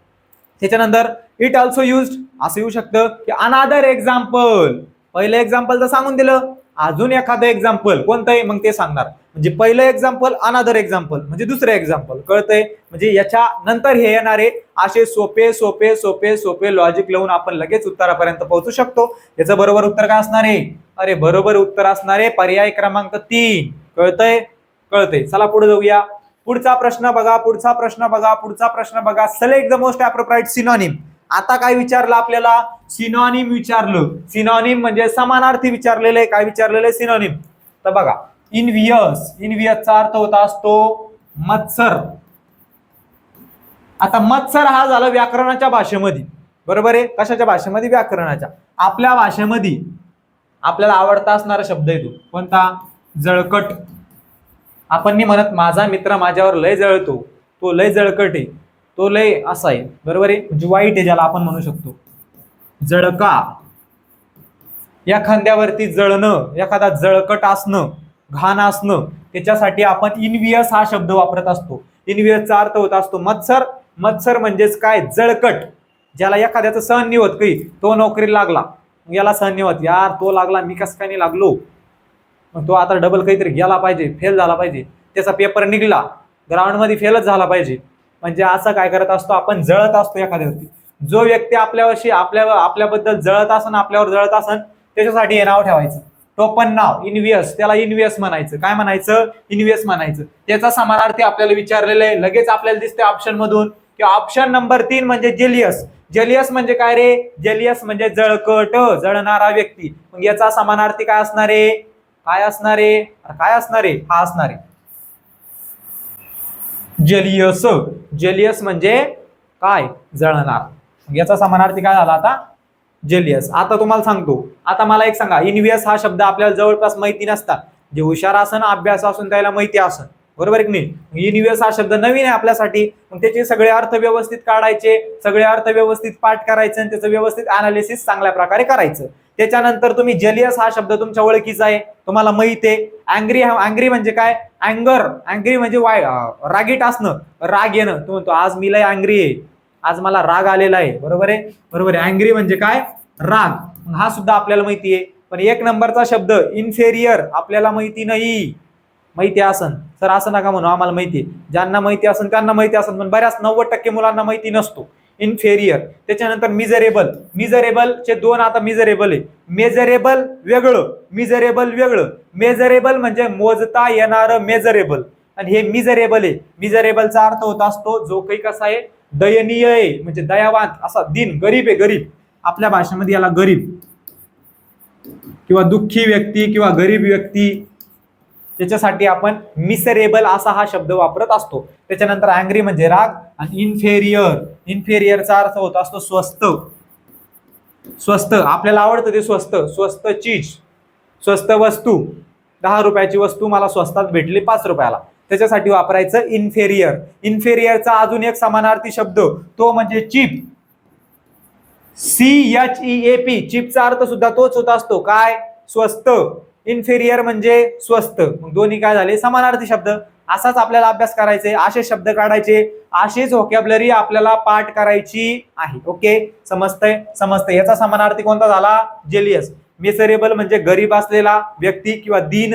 त्याच्यानंतर इट ऑल्सो युज्ड असं येऊ शकतं की अनादर एक्झाम्पल. पहिलं एक्झाम्पल तर सांगून दिलं, अजून एखादं एक्झाम्पल कोणतंही मग ते सांगणार. म्हणजे पहिलं एक्झाम्पल, अनादर एक्झाम्पल म्हणजे दुसरं एक्झाम्पल. कळतंय? म्हणजे याच्या नंतर हे येणारे असे सोपे लॉजिक लावून आपण लगेच उत्तरापर्यंत पोहोचू शकतो. याचं बरोबर उत्तर काय असणार आहे? अरे बरोबर उत्तर असणार आहे पर्याय क्रमांक 3. कळतंय? चला पुढे जाऊया. पुढचा प्रश्न बघा. Select the most appropriate synonym. आता काय विचारलं आपल्याला? सिनोनिम विचारलं. सिनोनिम म्हणजे समानार्थी विचारलेलं आहे. काय विचारलेलं आहे? सिनोनिम. तर बघा, इनव्हियसचा अर्थ होता असतो मत्सर. आता मत्सर हा झाला व्याकरणाच्या भाषेमध्ये, बरोबर आहे. कशाच्या भाषेमध्ये? व्याकरणाच्या. आपल्या भाषेमध्ये आपल्याला आवडता असणारा शब्द आहे तो कोणता? जळकट. आपण नाही म्हणत माझा मित्र माझ्यावर लय जळतो, तो लय जळकट आहे, तो लय असा आहे, बरोबर आहे, म्हणजे वाईट आहे, ज्याला आपण म्हणू शकतो जळका. एखाद्यावरती जळणं, एखादा जळकट असणं, घाण असणं, त्याच्यासाठी आपण इनवियस हा शब्द वापरत असतो. इनवियसचा अर्थ होत असतो मत्सर. मत्सर म्हणजेच काय? जळकट. ज्याला एखाद्याचं सहन नाही होत काही, तो नोकरीला लागला, याला सहन नाही होत, यार तो लागला मी कसं काय नाही लागलो, मग तो आता डबल काहीतरी गेला पाहिजे, फेल झाला पाहिजे, त्याचा पेपर निघला, ग्राउंडमध्ये फेलच झाला पाहिजे. म्हणजे असं काय करत असतो आपण? जळत असतो एखाद्यावरती. जो व्यक्ती आपल्यावर्षी आपल्याबद्दल जळत असन, आपल्यावर जळत असन, त्याच्यासाठी हे नाव ठेवायचं टोपण नाव, इनवियस. त्याला इनवियस म्हणायचं. काय म्हणायचं? इनवियस म्हणायचं. त्याचा समानार्थी आपल्याला विचारलेलं आहे, लगेच आपल्याला दिसते ऑप्शन मधून की ऑप्शन नंबर 3 म्हणजे जेलियस. जेलियस म्हणजे काय रे? जेलियस म्हणजे जळकट, जळणारा व्यक्ती. मग याचा समानार्थी काय असणार आहे? काय असणार आहे? काय असणार आहे? हा असणार आहे जेलियस. जेलियस म्हणजे काय? जळणार. याचा समानार्थी काय झाला आता? जेलियस. आता तुम्हाला सांगतो, आता मला एक सांगा, इनवियस हा शब्द आपल्याला जवळपास माहिती नसतात. जे हुशार असन, अभ्यास असून त्याला माहिती असन, बरोबर की नाही. इनवियस हा शब्द नवीन आहे आपल्यासाठी. मग त्याचे सगळे अर्थ व्यवस्थित काढायचे, सगळे अर्थ व्यवस्थित पाठ करायचे आणि त्याचं व्यवस्थित अनालिसिस चांगल्या प्रकारे करायचं. त्याच्यानंतर तुम्ही जेलियस हा शब्द तुमच्या ओळखीचा आहे, तुम्हाला माहित आहे. अँग्री म्हणजे काय? अँगर. अँग्री म्हणजे रागीट असणं, राग येणं. तो म्हणतो आज मी लय अँग्री आहे, आज मला राग आलेला आहे, बरोबर आहे, बरोबर आहे. अँग्री म्हणजे काय? राग. हा सुद्धा आपल्याला माहिती आहे. पण एक नंबरचा शब्द इन्फेरियर आपल्याला माहिती नाही. माहिती असन सर असं नका म्हणू, आम्हाला माहिती आहे. ज्यांना माहिती असन त्यांना माहिती असन, पण बऱ्याच 90% मुलांना माहिती नसतो इन्फेरियर. त्याच्यानंतर मिझरेबल. मिझरेबलचे दोन आता मिझरेबल आहे. मेजरेबल वेगळं, मिझरेबल वेगळं. मेजरेबल म्हणजे मोजता येणारं मेजरेबल, आणि हे मिझरेबल आहे. मिझरेबलचा अर्थ होत असतो जो काही कसा आहे? दयनीय आहे, म्हणजे दयावान असा, दिन, गरीब आहे, गरीब. आपल्या भाषेमध्ये याला गरीब किंवा दुःखी व्यक्ती किंवा गरीब व्यक्ती, त्याच्यासाठी आपण मिसरेबल असा हा शब्द वापरत असतो. त्याच्यानंतर अँग्री म्हणजे राग, आणि इन्फेरियर. इन्फेरियरचा अर्थ होत असतो स्वस्त. स्वस्त आपल्याला आवडतं ते स्वस्त, स्वस्त चीज, स्वस्त वस्तू. 10 रुपयाची वस्तू मला स्वस्तात भेटली 5 रुपयाला, त्याच्यासाठी वापरायचं इन्फेरियर. इन्फेरियरचा अजून एक समानार्थी शब्द तो म्हणजे चीप. CHEAP. चीपचा अर्थ सुद्धा तोच होत असतो, काय? स्वस्त. इन्फेरियर म्हणजे स्वस्त. मग दोन्ही काय झाले? समानार्थी शब्द. असाच आपल्याला अभ्यास करायचे, असे शब्द काढायचे, अशीच व्होकॅब्युलरी आपल्याला पाठ करायची आहे. ओके, समजतंय? समजतंय. याचा समानार्थी कोणता झाला? जेलियस. मिसरेबल म्हणजे गरीब असलेला व्यक्ती किंवा दीन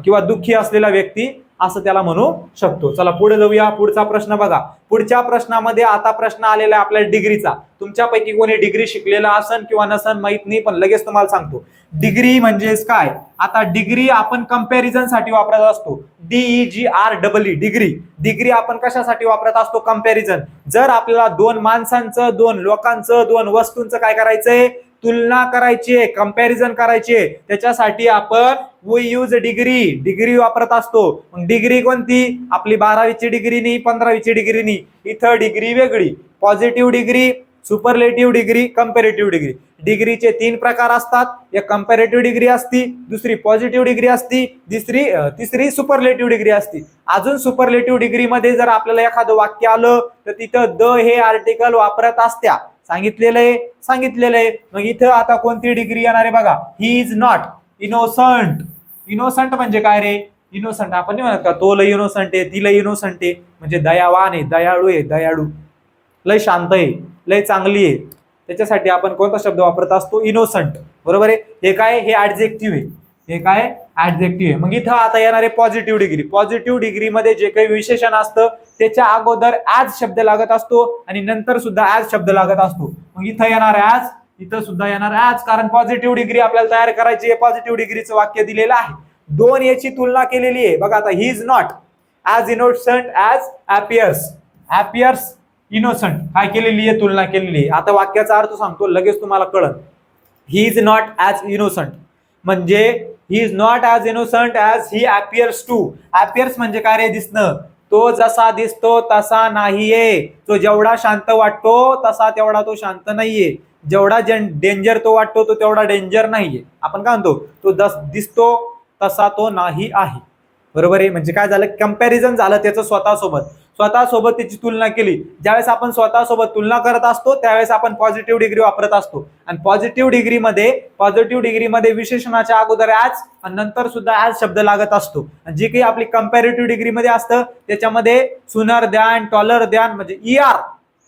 किंवा दुःखी असलेला व्यक्ती, असं त्याला म्हणू शकतो. चला पुढे जाऊया. पुढचा प्रश्न बघा. पुढच्या प्रश्नामध्ये आता प्रश्न आलेला आहे आपल्या डिग्रीचा. तुमच्यापैकी कोणी डिग्री शिकलेला असन किंवा नसन माहित नाही, पण लगेच तुम्हाला सांगतो डिग्री म्हणजेच काय. आता डिग्री आपण कंपॅरिझन साठी वापरत असतो. DEGREE degree. डिग्री आपण कशासाठी वापरत असतो? कंपॅरिझन. जर आपल्याला दोन माणसांचं, दोन लोकांचं, दोन वस्तूंचं काय करायचंय? तुलना करायची आहे, कंपॅरिझन करायची आहे, त्याच्यासाठी आपण वी यूज डिग्री. डिग्री वापरत असतो. मग डिग्री कोणती? आपली 12वीची डिग्री नाही, 15वीची डिग्री नाही. इथं डिग्री वेगळी. Positive degree, superlative degree, comparative degree. डिग्रीचे 3 प्रकार असतात. एक कंपॅरेटिव्ह डिग्री असती, दुसरी पॉझिटिव्ह डिग्री असती, तिसरी सुपरलेटिव्ह डिग्री असती. अजून सुपरलेटिव्ह डिग्री मध्ये जर आपल्याला एखादं वाक्य आलं तर तिथं द हे आर्टिकल वापरत असत्या. सांगितलेलं आहे. मग इथं आता कोणती डिग्री येणार आहे बघा. ही इज नॉट इनोसंट. इनोसंट म्हणजे काय रे? इनोसंट आपण नाही म्हणत का तो लय इनोसंट आहे, ती लय इनोसंट आहे, म्हणजे दयावान आहे, दयाळू आहे, दयाळू, लय शांत आहे, लय चांगली आहे. त्याच्यासाठी आपण कोणता शब्द वापरत असतो? इनोसंट. बरोबर आहे. हे काय? हे ऍडजेक्टिव्ह आहे. हे काय? ऍडजेक्टिव्ह आहे. मग इथं आता येणार आहे पॉझिटिव्ह डिग्री. पॉझिटिव्ह डिग्री मध्ये जे काही विशेषण असतं त्याच्या अगोदर ऍज शब्द लागत असतो आणि नंतर सुद्धा ऍज शब्द लागत असतो. मग इथं येणार ऍज, इथं सुद्धा येणार ऍज, कारण पॉझिटिव्ह डिग्री आपल्याला तयार करायची आहे. पॉझिटिव्ह डिग्रीचं वाक्य दिलेलं आहे. दोन याची तुलना केलेली आहे बघा. आता he is not as innocent as appears innocent. काय केलेली आहे? तुलना केलेली आहे. आता वाक्याचा अर्थ सांगतो, लगेच तुम्हाला कळत. He is not as innocent म्हणजे he is not as innocent as he appears to. Appears म्हणजे काय रे? दिसणं. तो जसा दिसतो तसा नाहीये. तो जेवढा शांत वाटतो तसा तेवढा तो शांत नाहीये. जेवढा डेंजर तो वाटतो तो तेवढा डेंजर नाहीये. आपण काय म्हणतो, तो दिसतो तसा तो नाही आहे. बरोबर आहे. म्हणजे काय झालं, कंपॅरिझन झालं त्याचं स्वतःसोबत त्याची तुलना केली. ज्यावेळेस आपण स्वतःसोबत तुलना करत असतो त्यावेळेस आपण पॉझिटिव्ह डिग्री वापरत असतो. आणि पॉझिटिव्ह डिग्रीमध्ये विशेषणाच्या अगोदर ऍज आणि नंतर सुद्धा ऍज शब्द लागत असतो. आणि जी काही आपली कंपॅरेटिव्ह डिग्रीमध्ये असतं त्याच्यामध्ये सुनर द्यान, टॉलर द्यान म्हणजे ER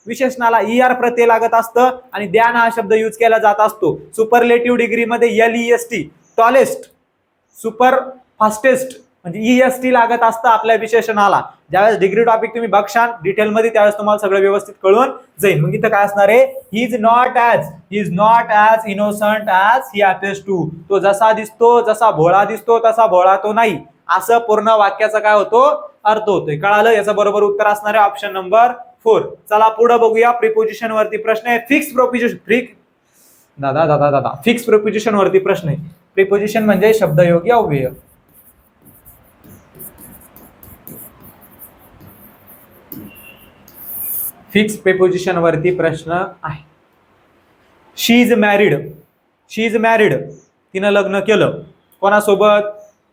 विशेषणाला ER प्रत्यय लागत असतं आणि द्यान हा शब्द यूज केला जात असतो. सुपरलेटिव्ह डिग्रीमध्ये LEST टॉलेस्ट, सुपर फास्टेस्ट म्हणजे EST लागत असतं आपल्या विशेषणाला. ज्यावेळेस डिग्री टॉपिक तुम्ही बघशाल डिटेलमध्ये त्यावेळेस तुम्हाला सगळं व्यवस्थित कळून जाईल. मग इथं काय असणार आहे, he is not as innocent as he appears to. तो जसा दिसतो, जसा भोळा दिसतो तसा भोळा तो नाही. असं पूर्ण वाक्याचा काय होतो, अर्थ होतोय. कळालं? याचं बरोबर उत्तर असणार आहे ऑप्शन नंबर 4. चला पुढे बघूया. प्रिपोजिशन वरती प्रश्न आहे. फिक्स प्रिपोजिशन वरती प्रश्न आहे. प्रिपोजिशन म्हणजे शब्दयोगी अव्यय. फिक्स प्रिपोजिशन वरती प्रश्न आहे. शी इज मॅरिड. तिनं लग्न केलं. कोणासोबत?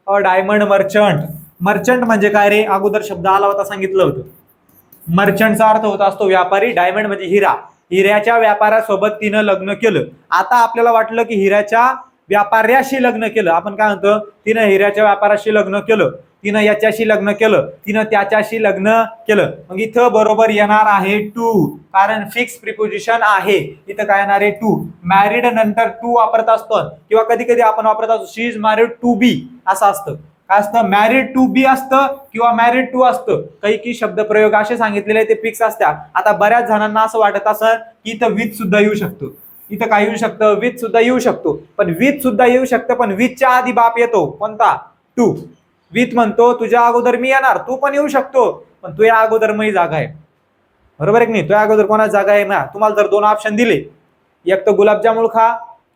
अ डायमंड मर्चंट म्हणजे काय रे, अगोदर शब्द आला होता सांगितलं होतं. मर्चंटचा अर्थ होत असतो व्यापारी, डायमंड म्हणजे हिरा. हिऱ्याच्या व्यापाऱ्यासोबत तिनं लग्न केलं. आता आपल्याला वाटलं की हिऱ्याच्या व्यापाऱ्याशी लग्न केलं. आपण काय म्हणतो, तिनं हिऱ्याच्या व्यापाऱ्याशी लग्न केलं, तिनं याच्याशी लग्न केलं, तिनं त्याच्याशी लग्न केलं. मग इथं बरोबर येणार आहे टू, कारण फिक्स प्रिपोजिशन आहे. इथं काय येणार आहे टू. मॅरिड नंतर टू वापरत असतो किंवा कधी कधी आपण वापरत असतो she is married to be असं असतं. काय असतं, मॅरिड टू बी असतं किंवा मॅरिड टू असतं. काही शब्द प्रयोग असे सांगितलेले ते फिक्स असतात. आता बऱ्याच जणांना असं वाटत असं की इथं विथ सुद्धा येऊ शकतो. इथं काय येऊ शकतं, विथ सुद्धा येऊ शकतो. पण विथ सुद्धा येऊ शकतं, पण विथच्या आधी बाप येतो कोणता, टू. विथ म्हणतो तुझ्या अगोदर मी येणार, तू पण येऊ शकतो, पण तुझ्या अगोदर मी जागा आहे. बरोबर आहे की नाही? तुझ्या अगोदर कोणाची जागा आहे ना. तुम्हाला जर 2 ऑप्शन दिले, एक तर गुलाबजामुन खा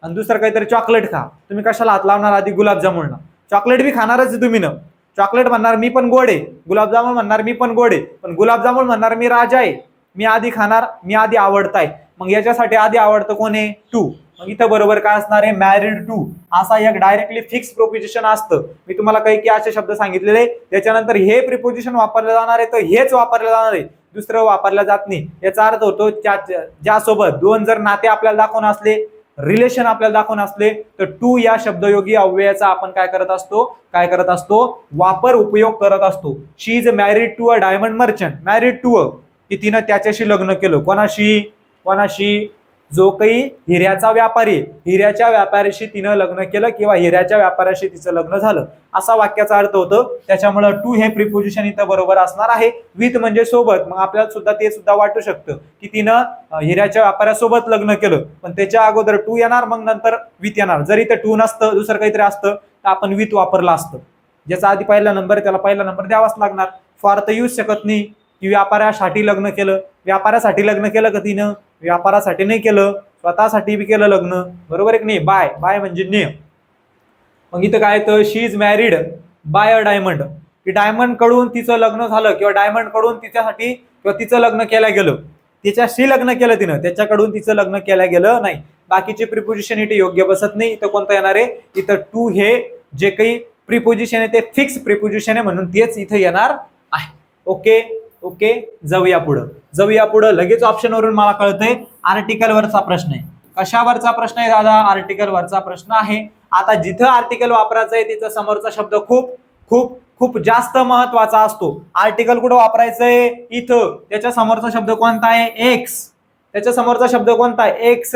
आणि दुसरं काहीतरी चॉकलेट खा, तुम्ही कशाला हात लावणार? आधी गुलाबजामुन. चॉकलेट बी खाणारच तुम्ही ना. चॉकलेट म्हणणार मी पण गोड आहे, गुलाबजामुन म्हणणार मी पण गोड आहे, पण गुलाबजामुन म्हणणार मी राजा आहे, मी आधी खाणार, मी आधी आवडताय. मग याच्यासाठी आधी आवडतं कोण आहे, टू. मग इथं बरोबर काय असणार आहे, मॅरिड टू. असा एक डायरेक्टली फिक्स प्रिपोजिशन असतं. मी तुम्हाला काही की असे शब्द सांगितलेले, त्याच्यानंतर हे प्रिपोजिशन वापरलं जाणार आहे तर हेच वापरलं जाणार आहे, दुसरं वापरलं जात नाही. याचा अर्थ होतो ज्यासोबत 2 जर नाते आपल्याला दाखवून असले, रिलेशन आपल्याला दाखवून असले, तर टू या शब्दयोगी अव्ययाचा आपण काय करत असतो, वापर उपयोग करत असतो. She is married to a diamond merchant. Married to a की तिनं त्याच्याशी लग्न केलं. कोणाशी? जो काही हिऱ्याचा व्यापारी, हिऱ्याच्या व्यापाऱ्याशी तिनं लग्न केलं किंवा हिऱ्याच्या व्यापाऱ्याशी तिचं लग्न झालं, असा वाक्याचा अर्थ होतो. त्याच्यामुळे टू हे प्रिपोजिशन इथं बरोबर असणार आहे. विथ म्हणजे सोबत. मग आपल्याला सुद्धा ते सुद्धा वाटू शकतं की तिनं हिऱ्याच्या व्यापाऱ्यासोबत लग्न केलं, पण त्याच्या अगोदर टू येणार, मग नंतर विथ येणार. जर इथं टू नसतं, दुसरं काहीतरी असतं, तर आपण विथ वापरलं असतं. ज्याचा आधी पहिला नंबर त्याला पहिला नंबर द्यावाच लागणार. फॉर तर येऊच शकत नाही. की व्यापाऱ्यासाठी लग्न केलं, व्यापाऱ्यासाठी लग्न केलं का तिनं? व्यापारासाठी नाही केलं, स्वतःसाठी बी केलं लग्न. बरोबर आहे की नाही? बाय म्हणजे नियम. मग इथं काय तर she is married by a diamond, की डायमंड कडून तिचं लग्न झालं किंवा डायमंड कडून तिच्यासाठी किंवा तिचं लग्न केलं गेलं. तिच्याशी लग्न केलं तिनं, त्याच्याकडून तिचं लग्न केलं गेलं नाही. बाकीचे प्रिपोजिशन इथे योग्य बसत नाही. इथं कोणतं येणार आहे? इथं टू हे जे काही प्रिपोजिशन आहे ते फिक्स प्रिपोजिशन आहे, म्हणून तेच इथं येणार आहे. ओके, जाऊया पुढं. लगेच ऑप्शन वरून मला कळतंय आर्टिकल वरचा प्रश्न आहे. कशावरचा प्रश्न आहे दादा? आर्टिकल वरचा प्रश्न आहे. आता जिथं आर्टिकल वापरायचं आहे तिथं समोरचा शब्द खूप जास्त महत्वाचा असतो. आर्टिकल कुठं वापरायचंय? इथं. त्याच्या समोरचा शब्द कोणता आहे? एक्स. त्याच्या समोरचा शब्द कोणता आहे? X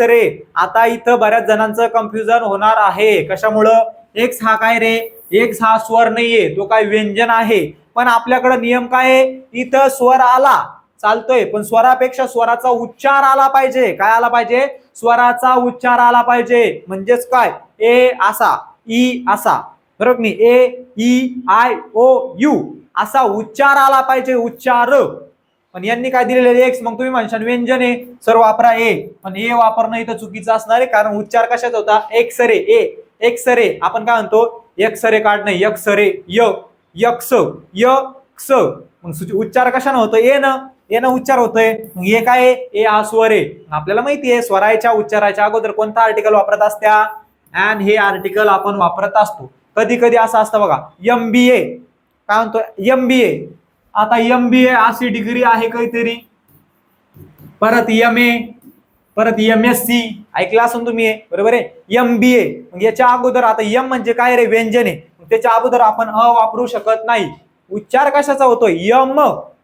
ray. आता इथं बऱ्याच जणांचं कन्फ्युजन होणार आहे. कशामुळं? एक्स हा काय रे? एक्स हा स्वर नाहीये, तो काय व्यंजन आहे. पण आपल्याकडे नियम काय आहे? इथं स्वर आला चालतोय, पण स्वरापेक्षा स्वराचा उच्चार आला पाहिजे. काय आला पाहिजे? स्वराचा उच्चार आला पाहिजे. म्हणजेच काय? ए असा, ई असा, बरोबर नाही? ए ई आय ओ यू असा उच्चार आला पाहिजे, उच्चार. पण यांनी काय दिलेले? एक्स. मग तुम्ही म्हणशाल व्यंजन आहे सर वापरा ए, पण ए वापरणं इथं चुकीचं असणार आहे, कारण उच्चार कशाचा होता? X ray. X ray. आपण काय म्हणतो? एक्स रे काढ नाही, यक्स रे, यक्स य क्स, मग उच्चार कशाने होतो? ए न, ए न उच्चार होतोय. मग हे काय आहे? ए हा स्वर आहे. आपल्याला माहिती आहे स्वराच्या उच्चाराच्या अगोदर कोणता आर्टिकल वापरत असत्या? अँड हे आर्टिकल आपण वापरत असतो. कधी कधी असं असतं बघा, MBA काय म्हणतो? MBA. आता MBA अशी डिग्री आहे काहीतरी, परत MA, परत MSc ऐकला असून तुम्ही, बरोबर आहे. MBA, मग याच्या अगोदर आता M म्हणजे काय रे? व्यंजन आहे. त्याच्या अगोदर आपण अ वापरू शकत नाही. उच्चार कशाचा होतोय? यम,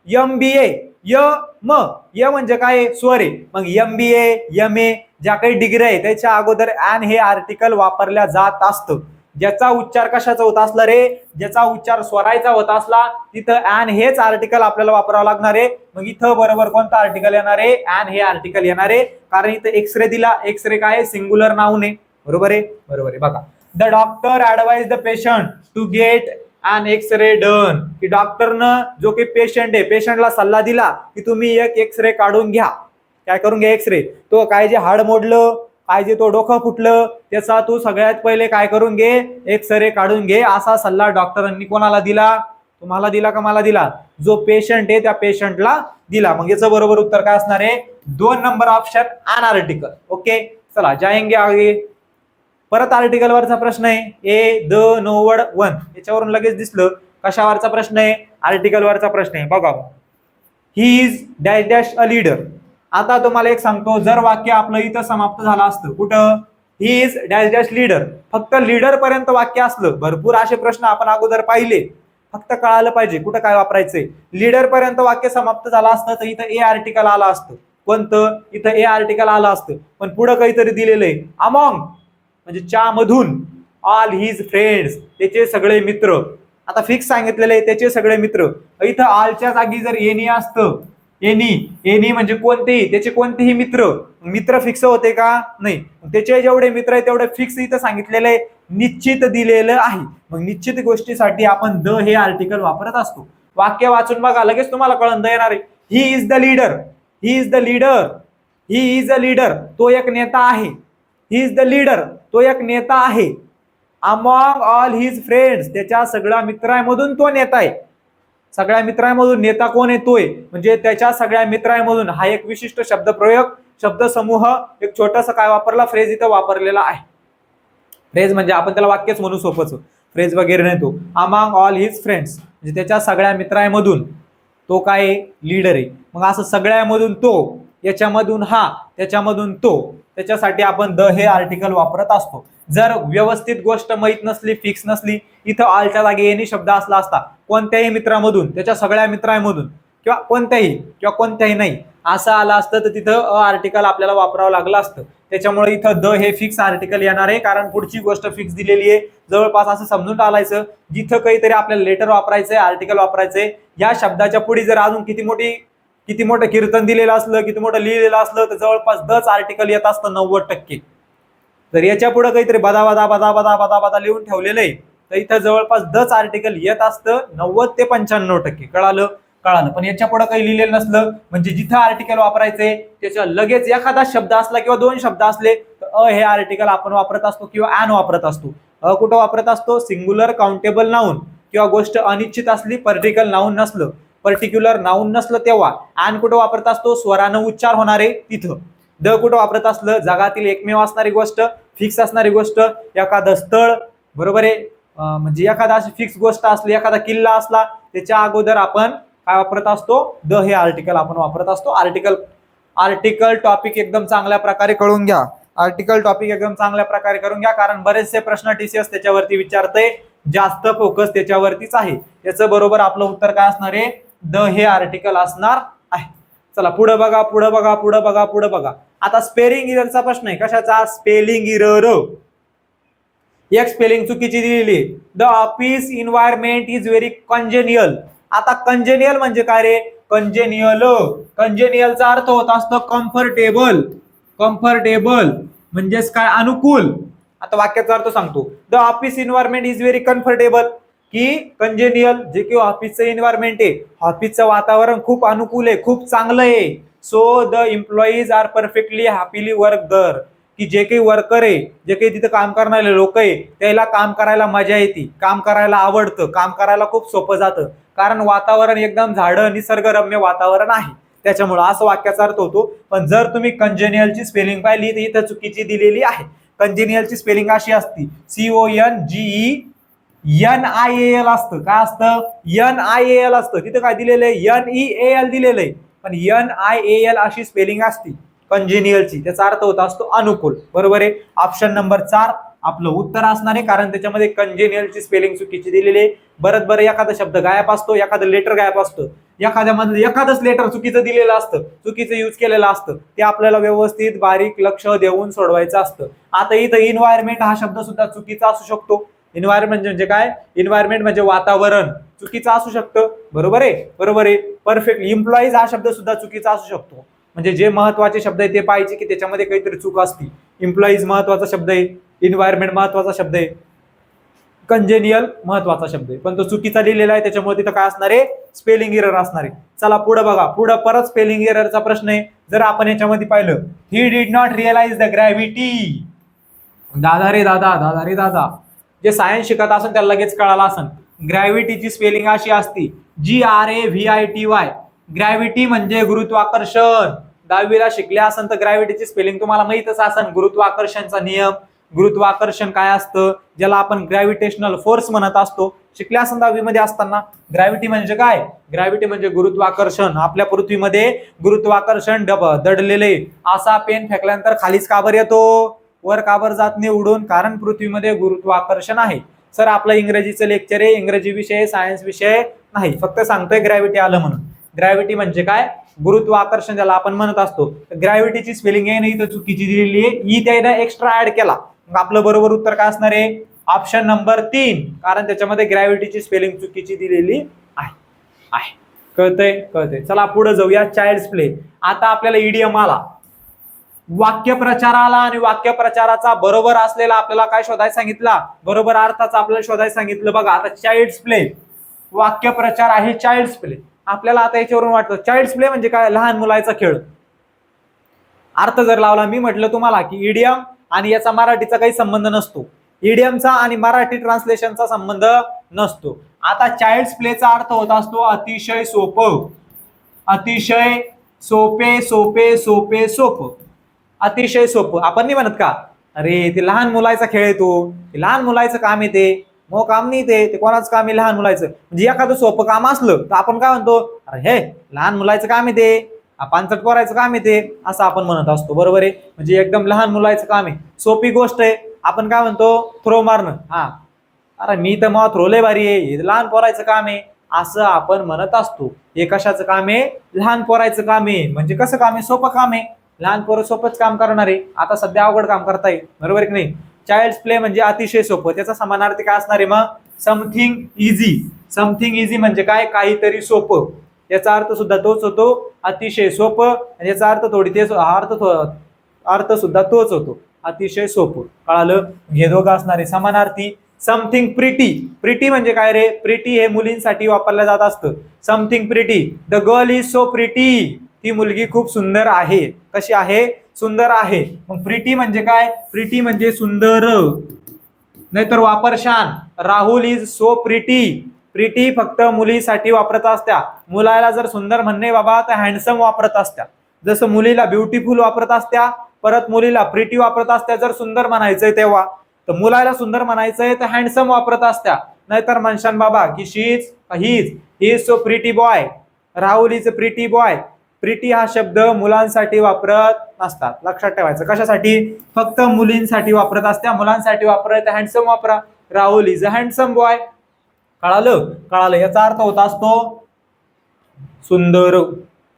MBA, य म्हणजे काय? स्वर आहे. मग MBA, MA ज्या काही डिग्री आहे त्याच्या अगोदर अँड हे आर्टिकल वापरल्या जात असतं. ज्याचा उच्चार कशाचा होत असला रे? ज्याचा उच्चार स्वरायचा होत असला तिथं अँड हेच आर्टिकल आपल्याला वापरावं लागणार आहे. मग इथं बरोबर कोणता आर्टिकल येणार आहे? अँड हे आर्टिकल येणार आहे. कारण इथं एक्सरे दिला, एक्सरे काय? सिंग्युलर नाऊन आहे. बरोबर आहे, बरोबर आहे. बघा, the doctor advise the patient to get an X-ray done, की डॉक्टरनं जो काही पेशंट आहे पेशंटला सल्ला दिला की तुम्ही एक एक्सरे काढून घ्या. काय करून घ्या? एक्सरे. तो काय जे हाड मोडलं, काय जे तो डोकं फुटलं, त्याचा तू सगळ्यात पहिले काय करून घे? एक्सरे काढून घे. असा सल्ला डॉक्टरांनी कोणाला दिला? तुम्हाला दिला का मला दिला? जो पेशंट आहे त्या पेशंटला दिला. मग याचं बरोबर उत्तर काय असणार आहे? 2 number option, an article. Okay, चला जाएंगे आगे. परत आर्टिकल वरचा प्रश्न आहे. A the no word one, याच्यावरून लगेच दिसलं कशावरचा प्रश्न आहे? आर्टिकल वरचा प्रश्न आहे. बघा, he is dash dash a leader. आता तुम्हाला एक सांगतो, जर वाक्य आपलं इथं समाप्त झालं असतं कुठं? He is dash dash leader, फक्त लीडर पर्यंत वाक्य असलं. भरपूर असे प्रश्न आपण अगोदर पाहिले, फक्त कळालं पाहिजे कुठं काय वापरायचंय. लीडर पर्यंत वाक्य समाप्त झालं असतं तर इथं ए आर्टिकल आलं असतं. कोणतं? इथं ए आर्टिकल आलं असतं. पण पुढं काहीतरी दिलेलं आहे, अमॉंग म्हणजे च्या मधून, ऑल हिज फ्रेंड्स त्याचे सगळे मित्र. आता फिक्स सांगितलेले आहे त्याचे सगळे मित्र. इथं ऑलच्या जागी जर एनी असतं, एनी म्हणजे कोणतेही, त्याचे कोणतेही मित्र, मित्र फिक्स होते का? नाही. त्याचे जेवढे मित्र आहे तेवढे फिक्स इथं सांगितलेलं आहे, निश्चित दिलेलं आहे. मग निश्चित गोष्टीसाठी आपण द हे आर्टिकल वापरत असतो. वाक्य वाचून बघा, लगेच तुम्हाला कळून द येणार आहे. He is the leader, he is the leader, he is a leader, तो एक नेता आहे. ही इज द लीडर, तो एक नेता आहे. अमॉंग ऑल हिज फ्रेंड्स, त्याच्या सगळ्या मित्रांमधून तो नेता आहे. सगळ्या मित्रांमधून नेता कोण येतोय? म्हणजे त्याच्या सगळ्या मित्रांमधून. हा एक विशिष्ट शब्दप्रयोग, शब्दसमूह, एक छोटासा काय वापरला? फ्रेज इथं वापरलेला आहे. फ्रेज म्हणजे आपण त्याला वाक्यच म्हणू सोपंच, फ्रेज वगैरे नाही. तो अमॉंग ऑल हिज फ्रेंड्स म्हणजे त्याच्या सगळ्या मित्रांमधून तो काय? लीडर आहे. मग असं सगळ्यामधून तो, याच्यामधून हा, त्याच्यामधून तो, त्याच्यासाठी आपण द हे आर्टिकल वापरत असतो. जर व्यवस्थित गोष्ट माहित नसली, फिक्स नसली, इथं ऑलच्या जागी एनी शब्द असला असता, कोणत्याही मित्रामधून, त्याच्या सगळ्या मित्रांमधून, किंवा कोणत्याही नाही असं आलं असतं तर तिथं अ आर्टिकल आपल्याला वापरावं लागलं असतं. त्याच्यामुळे इथं द हे फिक्स आर्टिकल येणार आहे, कारण पुढची गोष्ट फिक्स दिलेली आहे. जवळपास असं समजून टाळायचं, जिथं काहीतरी आपल्याला लेटर वापरायचंय, आर्टिकल वापरायचंय, या शब्दाच्या पुढे जर अजून किती मोठं कीर्तन दिलेलं असलं, किती मोठं लिहिलेलं असलं तर जवळपास दच आर्टिकल येत असतं 90%. तर याच्या पुढे काहीतरी बदा बदा बदा बदा बदा बदा लिहून ठेवलेलं आहे तर इथं जवळपास दच आर्टिकल येत असतं 90 ते 95%. कळालं? पण याच्या पुढे काही लिहिलेलं नसलं म्हणजे जिथं आर्टिकल वापरायचे त्याच्या लगेच एखादा शब्द असला किंवा 2 शब्द असले तर अ हे आर्टिकल आपण वापरत असतो किंवा ॲन वापरत असतो. अ कुठं वापरत असतो? सिंग्युलर काउंटेबल नाऊन किंवा गोष्ट अनिश्चित असली, पर्टिक्युलर नाऊन नसलं तेव्हा. ॲन कुठं वापरत असतो? स्वरानं उच्चार होणारे तिथं. द कुठं वापरत असलं? जगातील एकमेव असणारी गोष्ट, फिक्स असणारी गोष्ट, एखादं स्थळ, बरोबर आहे. म्हणजे एखादा अशी फिक्स गोष्ट असली, एखादा किल्ला असला, त्याच्या अगोदर आपण काय वापरत असतो? द हे आर्टिकल आपण वापरत असतो. आर्टिकल टॉपिक एकदम चांगल्या प्रकारे कळून घ्या. कारण बरेचसे प्रश्न TCS त्याच्यावरती विचारते, जास्त फोकस त्याच्यावरतीच आहे. याचं बरोबर आपलं उत्तर काय असणार आहे? द हे आर्टिकल असणार आहे. चला पुढे बघा. आता स्पेलिंग इररचा प्रश्न आहे. कशाचा? Spelling error. एक स्पेलिंग चुकीची दिलेली आहे. The office environment is very congenial. आता कंजेनियल म्हणजे काय रे? कंजेनियलचा अर्थ होत असतो कम्फर्टेबल म्हणजेच काय? अनुकूल. आता वाक्याचा अर्थ सांगतो. The office environment is very comfortable, की कंजेनियल जे की ऑफिसचं एन्व्हायरमेंट आहे, ऑफिसचं वातावरण खूप अनुकूल आहे, खूप चांगलं आहे. So the employees are perfectly happily work there. की जे काही वर्कर आहे, जे काही तिथं काम करणारे लोक आहे, त्याला काम करायला मजा येते, काम करायला आवडतं, काम करायला खूप सोपं जातं, कारण वातावरण एकदम झाडं निसर्गरम्य वातावरण आहे, त्याच्यामुळं असं वाक्याचा अर्थ होतो. पण जर तुम्ही कंजेनियलची स्पेलिंग पाहिली तर इथं चुकीची दिलेली आहे. कंजेनियलची स्पेलिंग अशी असती, CONGENIAL असतं. काय असतं? NIAL असतं. तिथं काय दिलेलं आहे? NEAL दिलेलं आहे, पण NIAL अशी स्पेलिंग असती कंजेनियलची, त्याचा अर्थ होत असतो अनुकूल. बरोबर आहे. ऑप्शन नंबर 4 आपलं उत्तर असणार आहे, कारण त्याच्यामध्ये कंजेनियलची स्पेलिंग चुकीची दिलेली आहे. बरं एखादा शब्द गायब असतो, एखादं लेटर गायब असतं, एखाद्यामध्ये एखादंच लेटर चुकीचं दिलेलं असतं, चुकीचं यूज केलेलं असतं, ते आपल्याला व्यवस्थित बारीक लक्ष देऊन सोडवायचं असतं. आता इथं इन्व्हायरमेंट हा शब्द सुद्धा चुकीचा असू शकतो. इन्व्हायरमेंट म्हणजे काय? इन्व्हायरमेंट म्हणजे वातावरण, चुकीचं असू शकतं. बरोबर आहे, बरोबर आहे. परफेक्ट. एम्प्लॉईज हा शब्द सुद्धा चुकीचा असू शकतो. म्हणजे जे महत्वाचे शब्द आहे ते पाहिजे की त्याच्यामध्ये काहीतरी चूक असते. एम्प्लॉईज महत्वाचा शब्द आहे, इन्व्हायरमेंट महत्वाचा शब्द आहे, कंजेनियल महत्वाचा शब्द आहे, पण तो चुकीचा लिहिलेला आहे, त्याच्यामुळे तिथं काय असणार आहे? स्पेलिंग एरर असणार आहे. चला पुढे बघा, पुढे परत स्पेलिंग एररचा प्रश्न आहे. जर आपण याच्यामध्ये पाहिलं, he did not realise the gravity. दादा रे दादा, दादा रे दादा, जे सायन्स शिकत असेल त्याला लगेच कळालं असेल. ग्रॅव्हिटीची स्पेलिंग अशी असती, GRAVITY. ग्रॅव्हिटी म्हणजे गुरुत्वाकर्षण. 10वीला शिकले असेल तर ग्रॅव्हिटीची स्पेलिंग तुम्हाला माहितच असेल. गुरुत्वाकर्षणचा नियम, गुरुत्वाकर्षण काय असतं, ज्याला आपण ग्रॅव्हिटेशनल फोर्स म्हणत असतो. शिकले असेल 10वी मध्ये असताना. ग्रॅव्हिटी म्हणजे काय? ग्रॅव्हिटी म्हणजे गुरुत्वाकर्षण. आपल्या पृथ्वीमध्ये गुरुत्वाकर्षण दडलेले. असा पेन फेकल्यानंतर खालीच काबर येतो, वर काबर जात नाही उडून? कारण पृथ्वीमध्ये गुरुत्वाकर्षण आहे. सर आपलं इंग्रजीचं लेक्चर आहे, इंग्रजी विषय सायन्स विषय नाही, फक्त सांगतोय ग्रॅव्हिटी आलं म्हणून. ग्रॅव्हिटी म्हणजे काय? गुरुत्वाकर्षण ज्याला आपण म्हणत असतो. ग्रॅव्हिटीची स्पेलिंग आहे ना इथं चुकीची दिलेली आहे, ई त्यानं एक्स्ट्रा ऍड केला. मग आपलं बरोबर उत्तर काय असणार आहे? ऑप्शन नंबर 3, कारण त्याच्यामध्ये ग्रॅव्हिटीची स्पेलिंग चुकीची दिलेली आहे. कळतंय? कळतंय. चला पुढे जाऊया. Child's play. आता आपल्याला इडियम आला, वाक्यप्रचाराला, आणि वाक्यप्रचाराचा बरोबर असलेला आपल्याला काय शोधायला सांगितला? बरोबर अर्थाचा आपल्याला शोधायला सांगितलं. बघा आता चाइल्ड्स प्ले, वाक्यप्रचार आहे चाइल्ड्स प्ले. आपल्याला आता याच्यावरून वाटतं चाइल्ड्स प्ले म्हणजे काय? लहान मुलाचा खेळ. अर्थ जर लावला, मी म्हटलं तुम्हाला की इडियम आणि याचा मराठीचा काही संबंध नसतो, इडियमचा आणि मराठी ट्रान्सलेशनचा संबंध नसतो. आता चाइल्ड्स प्लेचा अर्थ होत असतो अतिशय सोपं, अतिशय सोपे सोपे सोपे सोपं, अतिशय सोपं. आपण नाही म्हणत का, अरे ते लहान मुलाचा खेळ येतो, लहान मुलाचं काम येते, मग काम नाही ते कोणाचं काम आहे? लहान मुलाचं. म्हणजे एखादं सोपं काम असलं तर आपण काय म्हणतो? अरे हे लहान मुलाचं काम येते, पानचट पोरायचं काम येते, असं आपण म्हणत असतो. बरोबर आहे. म्हणजे एकदम लहान मुलाचं काम आहे, सोपी गोष्ट आहे. आपण काय म्हणतो? थ्रो मारणं. हा, अरे मी तर मग थ्रो लय भारी आहे, हे लहान पोरायचं काम आहे, असं आपण म्हणत असतो. हे कशाचं काम आहे? लहान पोरायचं काम आहे. म्हणजे कसं काम आहे? सोपं काम आहे. लहान पोरं सोपंच काम करणार आहे, आता सध्या अवघड काम करताय. बरोबर आहे की नाही? चाइल्ड्स प्ले म्हणजे अतिशय सोपं. त्याचा समानार्थी काय असणार आहे मग? Something easy. समथिंग इझी म्हणजे काय? काहीतरी सोपं. याचा अर्थ सुद्धा तोच होतो, अतिशय सोपं. आणि याचा अर्थ अर्थ सुद्धा तोच होतो, अतिशय सोपं. कळालं? हे दोघं असणारे समानार्थी. Something pretty. प्रिटी म्हणजे काय रे? प्रिटी हे मुलींसाठी वापरलं जात असतं. Something pretty, the girl is so pretty. ती मुलगी खूप सुंदर आहे. कशी आहे? सुंदर आहे. मग प्रिटी म्हणजे काय? प्रिटी म्हणजे सुंदर, नाहीतर वापर छान. Rahul is so pretty. Pretty फक्त मुलीसाठी वापरत असत्या. मुलाला जर सुंदर म्हणणे बाबा तर हँडसम वापरत असत्या. जसं मुलीला ब्युटिफुल वापरत असत्या, परत मुलीला प्रिटी वापरत असत्या जर सुंदर म्हणायचंय तेव्हा. तर मुलाला सुंदर म्हणायचंय तर हँडसम वापरत असत्या. नाहीतर म्हणशान बाबा की she is so pretty boy, Rahul is a pretty boy. Pretty हा शब्द मुलांसाठी वापरत नसतात. लक्षात ठेवायचं. कशासाठी? फक्त मुलींसाठी वापरत असत्या. मुलांसाठी वापरत हँडसम वापरा. Rahul is a handsome boy. कळालं? कळालं. याचा अर्थ होत असतो सुंदर.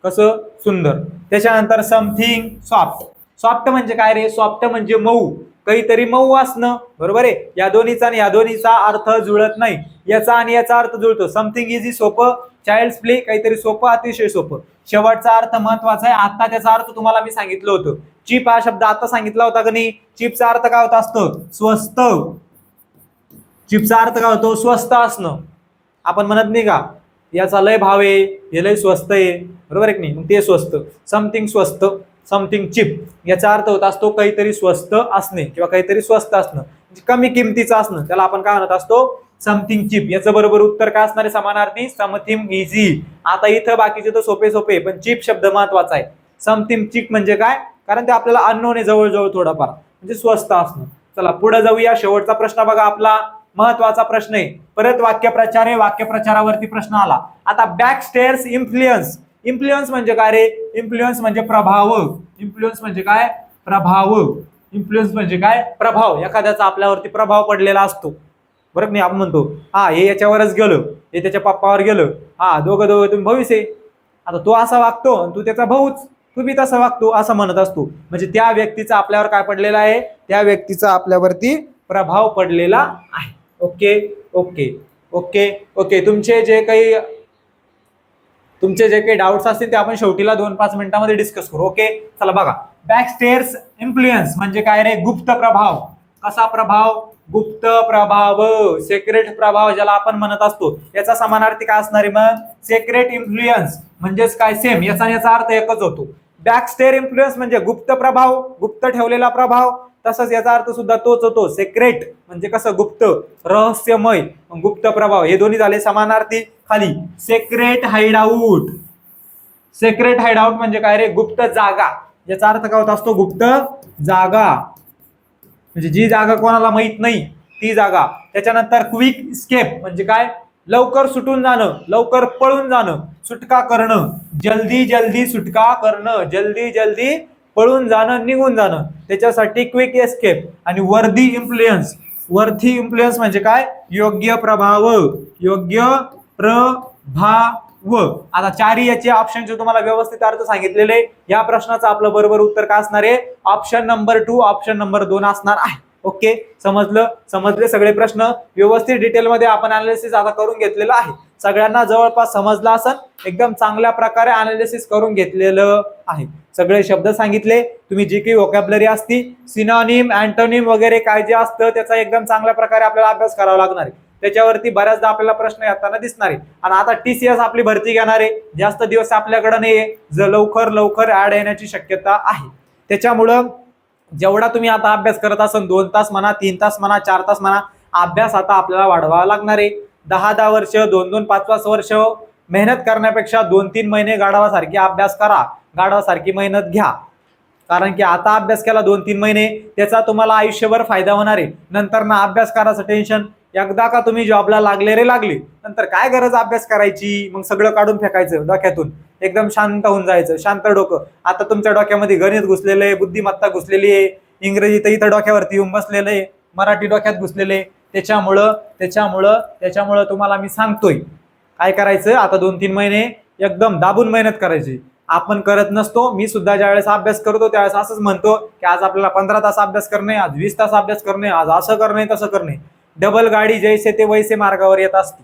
कसं? सुंदर. त्याच्यानंतर समथिंग सॉफ्ट. सॉफ्ट म्हणजे काय रे? सॉफ्ट म्हणजे मऊ, काहीतरी मऊ असणं. बरोबर आहे. या दोन्हीचा आणि या दोन्हीचा अर्थ जुळत नाही, याचा आणि याचा अर्थ जुळतो. समथिंग इझी सोपं, चाइल्ड्स प्ले काहीतरी सोपं, अतिशय सोपं. शेवटचा अर्थ महत्वाचा आहे. आता त्याचा अर्थ तुम्हाला मी सांगितलं होतं. चीप हा शब्द आता सांगितला होता का नाही? चीपचा अर्थ काय होत असतो? स्वस्त. चीपचा अर्थ काय होतो? स्वस्त असणं. आपण म्हणत नाही का याचा लय भाव आहे, हे लय स्वस्त आहे. बरोबर आहे की नाही? मग ते स्वस्त. समथिंग स्वस्त. समथिंग चीप याचा अर्थ होत असतो काहीतरी स्वस्त असणे किंवा काहीतरी स्वस्त असणं, कमी किमतीचं असणं, त्याला आपण काय म्हणत असतो, समथिंग चीप. याचं बरोबर उत्तर काय असणार आहे समानार्थी, समथिंग इझी. आता इथं बाकीचे तर सोपे सोपे, पण चीप शब्द महत्वाचा आहे. समथिंग चीप म्हणजे काय, कारण ते आपल्याला अननोन आहे जवळजवळ थोडंफार, म्हणजे स्वस्त असणं. चला पुढे जाऊया. शेवटचा प्रश्न बघा आपला, महत्वाचा प्रश्न आहे. परत वाक्यप्रचार आहे, वाक्यप्रचारावरती प्रश्न आला. आता बॅक स्टेअर्स इन्फ्लुएन्स. इन्फ्लुएन्स म्हणजे काय रे, इन्फ्लुएन्स म्हणजे प्रभाव. इन्फ्लुएन्स म्हणजे काय, प्रभाव. इन्फ्लुएन्स म्हणजे काय, प्रभाव. एखाद्याचा आपल्यावरती प्रभाव पडलेला असतो, बरं मी आपण म्हणतो हा हे याच्यावरच गेलो, हे त्याच्या पप्पावर गेलो, हा दोघं तुम्ही भविष्य आहे. आता तो असा वागतो आणि तू त्याचा भाऊच, तू बी तसा वागतो असं म्हणत असतो. म्हणजे त्या व्यक्तीचा आपल्यावर काय पडलेला आहे, त्या व्यक्तीचा आपल्यावरती प्रभाव पडलेला आहे. Okay okay okay okay. तुमचे जे काही डाऊट्स असतील ते आपण शेवटीला 2-5 मिनिटांमध्ये डिस्कस करू. ओके चला बघा. बॅक स्टेअर्स इन्फ्लुएन्स म्हणजे काय रे, गुप्त प्रभाव. कसा प्रभाव, गुप्त प्रभाव, सेक्रेट प्रभाव ज्याला आपण म्हणत असतो. याचा समानार्थी काय असणार आहे मग, सेक्रेट इन्फ्लुएन्स. म्हणजेच काय, सेम याचा अर्थ एकच होतो. बॅक स्टेअर इन्फ्लुएन्स म्हणजे गुप्त प्रभाव, गुप्त ठेवलेला प्रभाव. तसंच याचा अर्थ सुद्धा तोच होतो, सेक्रेट म्हणजे कसं, गुप्त, रहस्यमय, गुप्त प्रभाव. हे दोन्ही झाले समानार्थी. खाली सेक्रेट हाईडआउट. सेक्रेट हाईडआउट म्हणजे काय रे, गुप्त जागा. याचा अर्थ काय होत असतो, गुप्त जागा, म्हणजे जी जागा कोणाला माहित नाही ती जागा. त्याच्यानंतर क्विक स्केप म्हणजे काय, लवकर सुटून जाणं, लवकर पळून जाणं, सुटका करणं, जल्दी जल्दी सुटका करणं, जल्दी जल्दी पळून जाणं, निघून जाणं, त्याच्यासाठी क्विक एस्केप. आणि वर्दी इन्फ्लुएन्स. वर्थी इन्फ्लुएन्स म्हणजे काय, योग्य प्रभाव, योग्य प्रभाव. आता चारही याचे ऑप्शनचे तुम्हाला व्यवस्थित अर्थ सांगितलेले. या प्रश्नाचं आपलं बरोबर उत्तर काय असणार आहे, ऑप्शन नंबर 2, ऑप्शन नंबर 2 असणार आहे. ओके समजले सगळे प्रश्न व्यवस्थित डिटेलमध्ये आपण अनालिसिस आता करून घेतलेलं आहे. सगळ्यांना जवळपास समजलं असेल, एकदम चांगल्या प्रकारे अनालिसिस करून घेतलेलं आहे. सगळे शब्द सांगितले. तुम्ही जी काही व्होकॅब्युलरी असती, सिनोनिम, अँटोनिम वगैरे काय जे असतं त्याचा एकदम चांगल्या प्रकारे आपल्याला अभ्यास करावा लागणार आहे. त्याच्यावरती बऱ्याचदा आपल्याला प्रश्न येताना दिसणार आहे. आणि आता TCS आपली भरती घेणार आहे, जास्त दिवस आपल्याकडे नाहीये, लवकर ऍड येण्याची शक्यता आहे. त्याच्यामुळं जेवढा तुम्ही आता अभ्यास करत असाल, 2 तास म्हणा, 3 तास म्हणा, 4 तास म्हणा, अभ्यास आता आपल्याला वाढवावा लागणार आहे. 10-10 वर्ष, 2-2, 5-5 वर्ष मेहनत करण्यापेक्षा 2-3 महिने गाढवासारखी अभ्यास करा, गाढवासारखी मेहनत घ्या. कारण की आता अभ्यास केला 2-3 महिने, त्याचा तुम्हाला आयुष्यभर फायदा होणार आहे. नंतर ना अभ्यास करायचं टेन्शन. एकदा का तुम्ही जॉबला लागले, नंतर काय गरज अभ्यास करायची, मग सगळं काढून फेकायचं डोक्यातून, एकदम शांत होऊन जायचं, शांत डोकं. आता तुमच्या डोक्यामध्ये गणित घुसलेलं आहे, बुद्धिमत्ता घुसलेली आहे, इंग्रजी तर इथं डोक्यावरती येऊन बसलेलं आहे, मराठी डोक्यात घुसलेले. त्याच्यामुळं तुम्हाला मी सांगतोय काय करायचं, आता 2-3 महिने एकदम दाबून मेहनत करायची. आपण करत नसतो, मी सुद्धा ज्यावेळेस अभ्यास करतो त्यावेळेस असंच म्हणतो की आज आपल्याला 15 तास अभ्यास करणे, आज 20 तास अभ्यास करणे, आज असं करणे तसं करणे. डबल गाडी जैसे ते वैसे मार्गावर येत असते.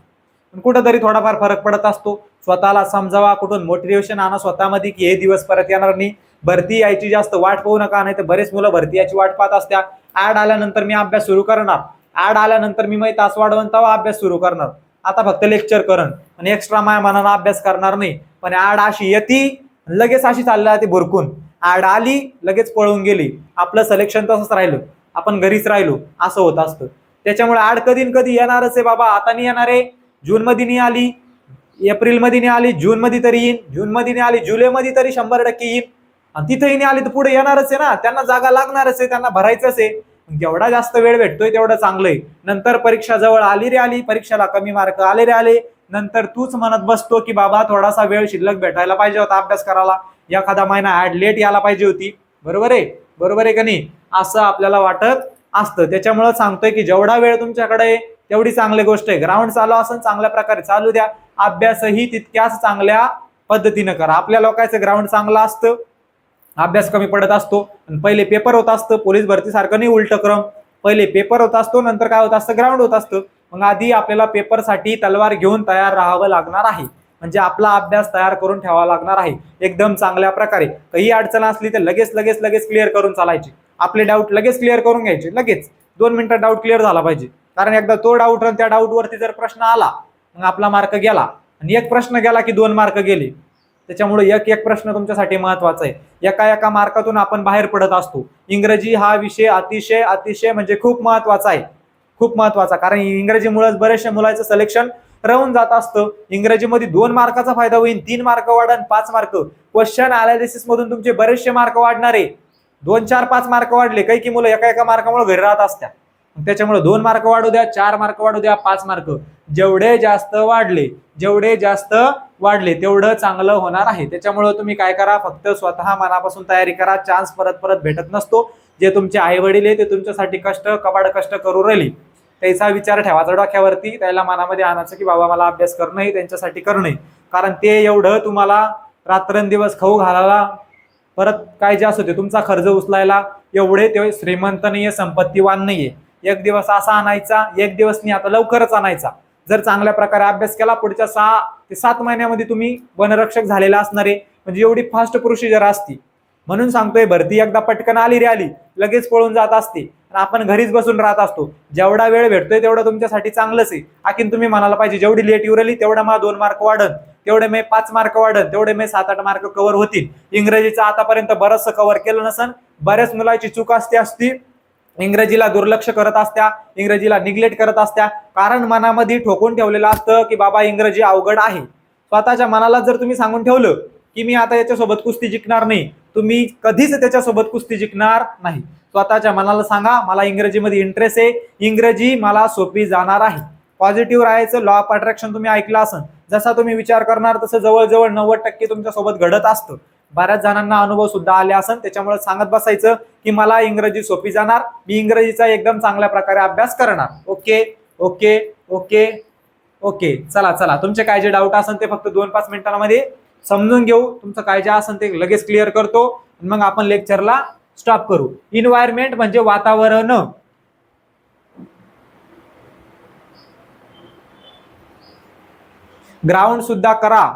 पण कुठंतरी थोडाफार फरक पडत असतो. स्वतःला समजावा, कुठून मोटिवेशन आणा स्वतःमध्ये की हे दिवस परत येणार नाही. भरती यायची जास्त वाट पाहू नका, नाही तर बरेच मुलं भरती याची वाट पाहत असत्या. ऍड आल्यानंतर मी अभ्यास सुरू करणार, ऍड आल्यानंतर मी तास वाढवून तेव्हा अभ्यास सुरू करणार, आता फक्त लेक्चर करण आणि एक्स्ट्रा माया मनानं अभ्यास करणार नाही. पण ऍड अशी येती लगेच अशी चालली जाते भुरकून, ऍड आली लगेच पळून गेली, आपलं सिलेक्शन तसंच राहिलं, आपण घरीच राहिलो, असं होत असतं. त्याच्यामुळे ऍड कधी येणारच आहे बाबा. आता नाही येणार आहे, जून मध्ये नाही आली, एप्रिल मध्ये नाही आली, जून मध्ये तरी येईन, जून मध्ये नाही आली, जुलै मध्ये तरी 100% येईन. आणि तिथेही नाही आली तर पुढे येणारच आहे ना, त्यांना जागा लागणारच आहे, त्यांना भरायचंच आहे. जेवढा जास्त वेळ भेटतोय तेवढं चांगलंय. नंतर परीक्षा जवळ आली रे आली, परीक्षेला कमी मार्क आले रे आले, नंतर तूच म्हणत बसतो की बाबा थोडासा वेळ शिल्लक भेटायला पाहिजे होता अभ्यास करायला, एखादा महिना ऍड लेट यायला पाहिजे होती. बरोबर आहे का नाही, असं आपल्याला वाटत असतं. त्याच्यामुळे सांगतोय की जेवढा वेळ तुमच्याकडे आहे तेवढी चांगली गोष्ट आहे. ग्राउंड चालू असेल चांगल्या प्रकारे चालू द्या, अभ्यासही तितक्याच चांगल्या पद्धतीनं करा. आपल्या लोकांचं ग्राउंड चांगलं असतं, अभ्यास कमी पडत असतो. पहिले पेपर होत असतं, पोलीस भरती सारखं नाही उलट क्रम, पहिले पेपर होत असतो, नंतर काय होत असतं, ग्राउंड होत असतं. मग आधी आपल्याला पेपरसाठी तलवार घेऊन तयार राहावं लागणार आहे, म्हणजे आपला अभ्यास तयार करून ठेवावा लागणार आहे एकदम चांगल्या प्रकारे. काही अडचण असली तर लगेच क्लिअर करून चालायची, आपले डाऊट लगेच क्लिअर करून घ्यायचे, लगेच 2 मिनिटात डाऊट क्लिअर झाला पाहिजे. कारण एकदा तो डाऊट आणि त्या डाऊट वरती जर प्रश्न आला मग आपला मार्क गेला, आणि एक प्रश्न गेला की 2 मार्क गेले. त्याच्यामुळे एक एक प्रश्न तुमच्यासाठी महत्वाचा आहे. एका एका मार्कातून आपण बाहेर पडत असतो. इंग्रजी हा विषय अतिशय अतिशय म्हणजे खूप महत्वाचा आहे, खूप महत्वाचा. कारण इंग्रजीमुळेच बरेचशा मुलांचं सिलेक्शन राहून जात असतं. इंग्रजीमध्ये 2 मार्काचा फायदा होईल, 3 मार्क वाढन, 5 मार्क. क्वेश्चन अनालिसिस मधून तुमचे बरेचसे मार्क वाढणार आहे. 2, 4, 5 मार्क वाढले, काही की मुलं एका एका मार्कामुळे घरी राहत असतात. त्याच्यामुळे 2 मार्क वाढू द्या, 4 मार्क वाढू द्या, 5 मार्क, जेवढे जास्त वाढले, जेवढे जास्त वाढले तेवढं चांगलं होणार आहे. त्याच्यामुळे तुम्ही काय करा, फक्त स्वतः मनापासून तयारी करा. चान्स परत परत भेटत नसतो. जे तुमचे आई वडील आहे ते तुमच्यासाठी कबाड कष्ट करू राहिले, त्याचा विचार ठेवायचा डोक्यावरती. त्याला मनामध्ये आणायचं की बाबा मला अभ्यास करणं आहे, त्यांच्यासाठी करणं आहे. कारण ते एवढं तुम्हाला रात्रंदिवस खाऊ घालायला, परत काय जे असते तुमचा खर्च उचलायला, एवढे ते श्रीमंत नाहीये, संपत्तीवान नाहीये. एक दिवस असा आणायचा, एक दिवस नाही, आता लवकरच आणायचा. जर चांगल्या प्रकारे अभ्यास केला, पुढच्या 6 ते 7 महिन्यामध्ये तुम्ही वनरक्षक झालेला असणार आहे. म्हणजे एवढी फास्ट प्रोसिजर असती. म्हणून सांगतोय, भरती एकदा पटकन आली रे आली, लगेच पळून जात असते आणि आपण घरीच बसून राहत असतो. जेवढा वेळ भेटतोय तेवढा तुमच्यासाठी चांगलंच आहे. आखीन तुम्ही म्हणाला पाहिजे जेवढी लेट येऊ राहिली तेवढा मला 2 मार्क वाढन, तेवढे मी 5 मार्क वाढन, तेवढे मी 7-8 मार्क कव्हर होतील. इंग्रजीचं आतापर्यंत बरंचसं कव्हर केलं नसन. बऱ्याच मुलाची चूक असते इंग्रजीला दुर्लक्ष करत असत्या, इंग्रजीला निग्लेक्ट करत असत्या. कारण मनामध्ये ठोकून ठेवलेलं असतं की बाबा इंग्रजी अवघड आहे. स्वतःच्या मनाला जर तुम्ही सांगून ठेवलं की मी आता याच्यासोबत कुस्ती जिंकणार नाही, तुम्ही कधीच त्याच्यासोबत कुस्ती जिंकणार नाही. स्वतःच्या मनाला सांगा मला इंग्रजीमध्ये इंटरेस्ट आहे, इंग्रजी मला सोपी जाणार आहे. पॉझिटिव्ह राहायचं. लॉ ऑफ अट्रॅक्शन तुम्ही ऐकलं असेल, जसा तुम्ही विचार करणार तसं जवळजवळ 90% तुमच्या सोबत घडत असतं. बऱ्याच जणांना अनुभव सुद्धा आले असेल. त्याच्यामुळे सांगत बसायचं की मला इंग्रजी सोपी जाणार, मी इंग्रजीचा एकदम चांगल्या प्रकारे अभ्यास करणार. Okay okay okay okay. चला चला, तुमचे काय जे डाऊट असेल ते फक्त 2-5 मिनिटांमध्ये समजून घेऊ. तुमचं काय जे असेल ते लगेच क्लिअर करतो, मग आपण लेक्चरला स्टॉप करू. इन्व्हायरमेंट म्हणजे वातावरण. ग्राउंड सुद्धा करा,